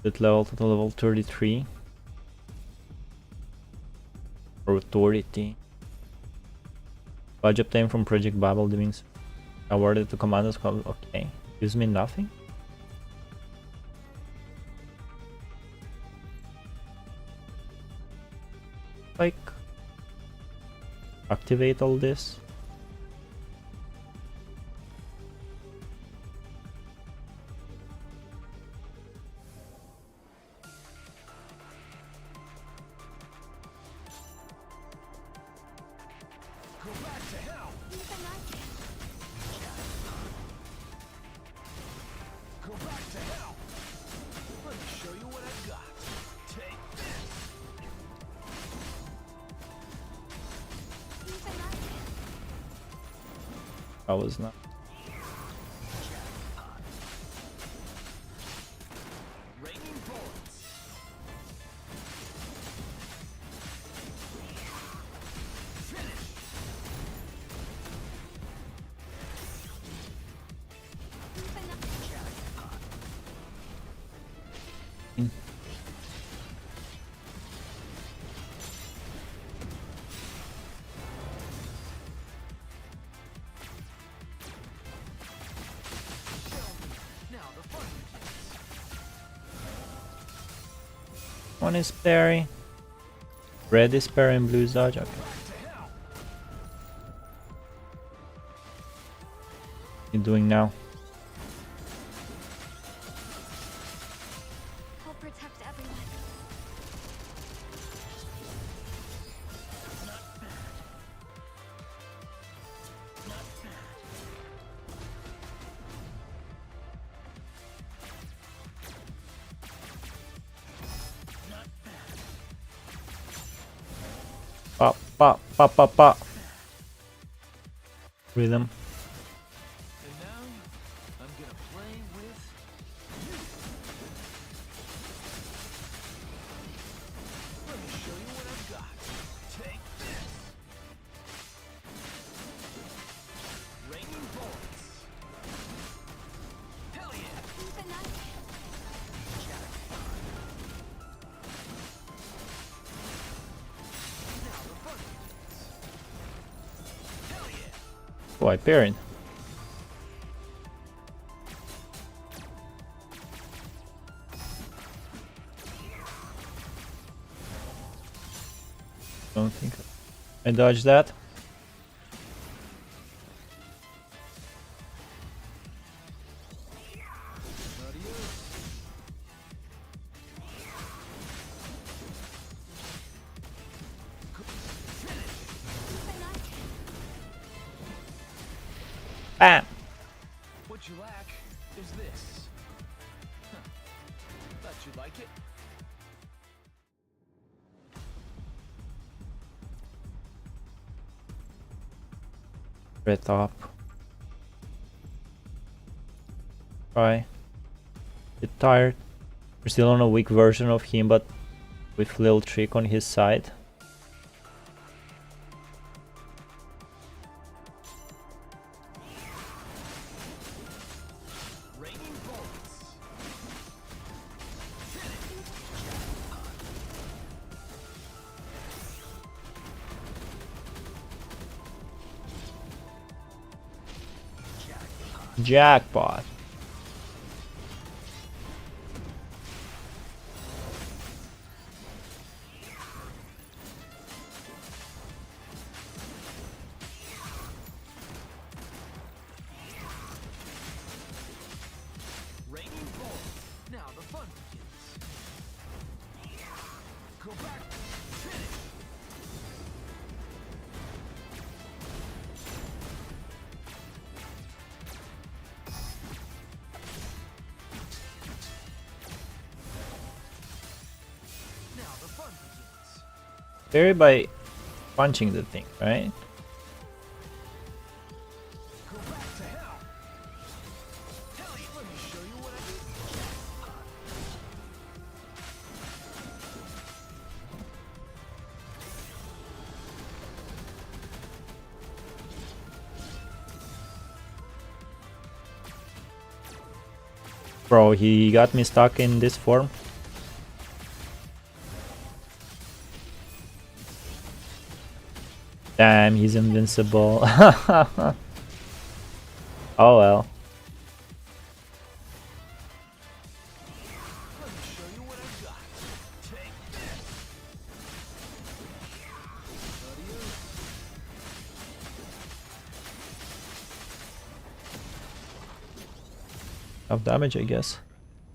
That level to level 33. Or authority. Badge obtained from Project Babel means awarded to commanders. Okay. Gives me nothing? Like activate all this. That was not. One is parry. Red is parry and blue is dodge. Okay. What are you doing now? I'll protect everyone. Pop, pop, pop, pop, pop. Rhythm. And now, I'm gonna play with you. Let me show you what I've got. Take this. Raining bullets. Hell yeah. Even I Now the fun begins. Hell yeah. Boy, parrying. Don't think I dodged that. Bam! What you lack is this. Huh. Thought you'd like it. Red top. Try. Bit tired. We're still on a weak version of him, but with little trick on his side. Raining bullets. Jackpot. Raining bullets. Now the fun begins. Go back. Finish. Parry by punching the thing, right? Go back to hell. Hell, let me show you what I do. Bro, he got me stuck in this form. Damn, he's invincible. Oh well. Let me show you what I got. Take this. Enough damage, I guess.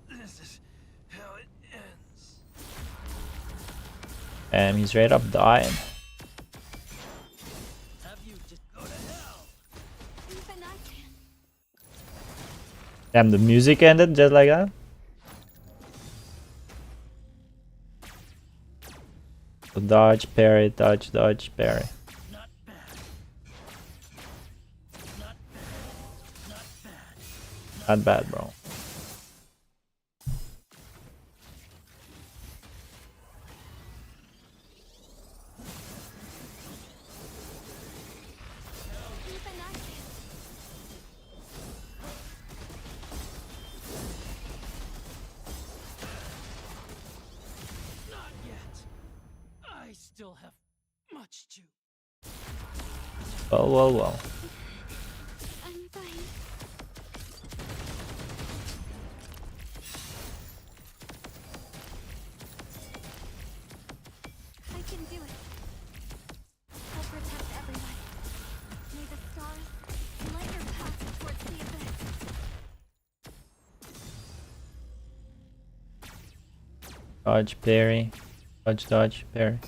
This is how it ends. And he's right up dying. Have you just go to hell? Even I can. Damn, the music ended just like that. So dodge, parry, dodge, dodge, parry. Not bad. Not bad. Not bad. Not bad, bro. Even I can. Not yet. I still have much to. Well, well, well. I'm fine. I can do it. I'll protect everyone. May the stars light your path towards the abyss. Dodge, parry. Dodge, dodge, parry.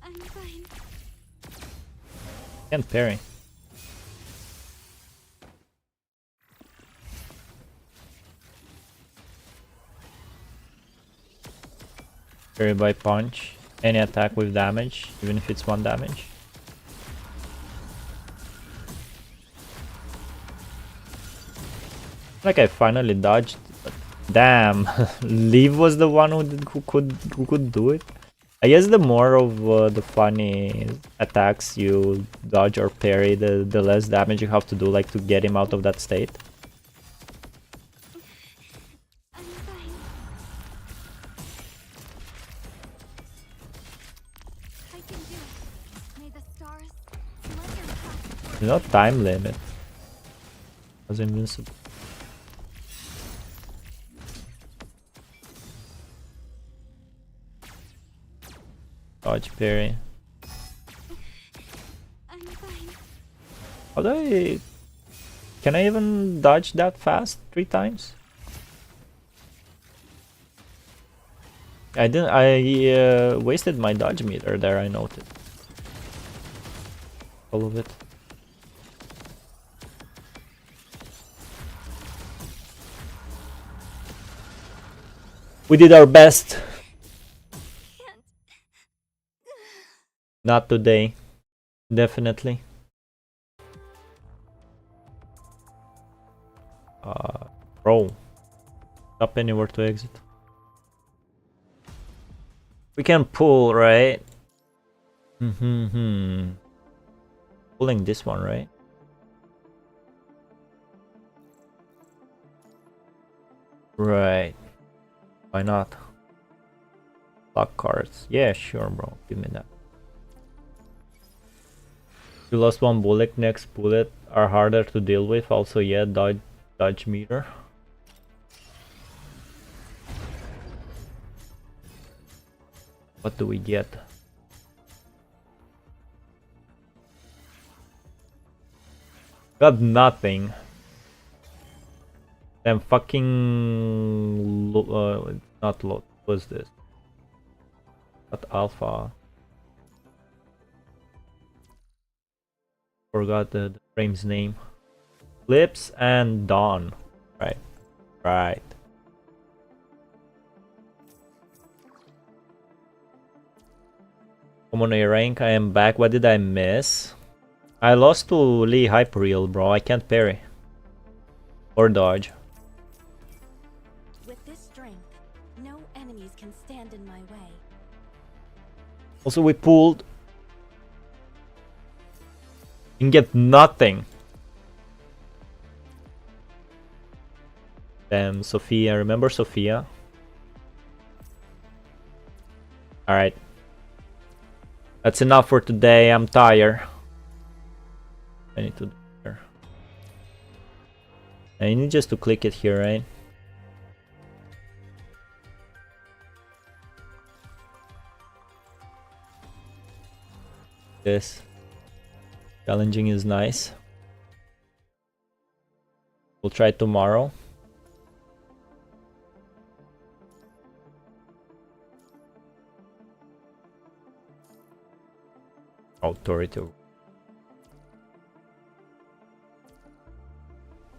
I'm fine. Can't parry. Parry by punch. Any attack with damage, even if it's 1 damage. Like I finally dodged. But damn, Leave was the one who could do it. I guess the more of the funny attacks you dodge or parry, the less damage you have to do, like to get him out of that state. I'm fine. I can do it. May the stars light your path towards There's no time limit. I was invincible. Dodge, parry. I'm fine. How do I... Can I even dodge that fast 3 times? I didn't. I wasted my dodge meter there, I noted. All of it. We did our best. Can't. Not today. Definitely. Bro. Stop anywhere to exit. We can pull, right? Pulling this one, right? Right. Why not? Lock cards. Yeah, sure, bro. Give me that. You lost 1 bullet. Next bullet are harder to deal with. Also, yeah, dodge meter. What do we get? Got nothing. Then fucking not lot. What's this? Not alpha. Forgot the frame's name. Flips and Dawn. Right. Right. Common A rank, I am back. What did I miss? I lost to Lee Hyperreal, bro. I can't parry. Or dodge. With this strength, no enemies can stand in my way. Also, we pulled. And get nothing. Damn, Sophia. Remember Sophia? Alright. That's enough for today. I'm tired. I need to do here. I need just to click it here, right? This. Challenging is nice. We'll try tomorrow. Authority.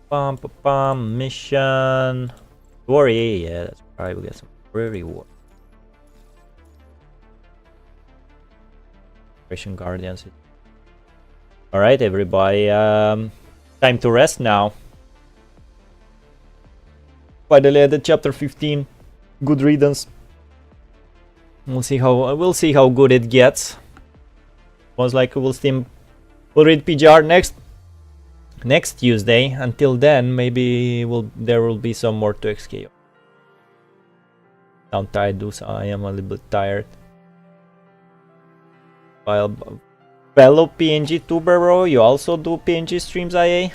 Pum pum pum. Mission. Worry. Yeah, that's probably we'll get some reward. Operation Guardians. Alright, everybody. Time to rest now. Finally ended chapter 15. Good riddance. We'll see how good it gets. Most likely we'll read PGR next Tuesday. Until then, maybe there will be some more to XKO. Sound tired, so I am a little bit tired. Fellow PNG tuber, bro, you also do PNG streams, IA?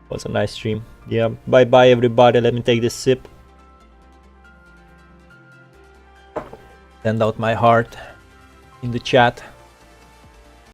Was a nice stream. Yeah, bye bye everybody. Let me take this sip. Send out my heart in the chat.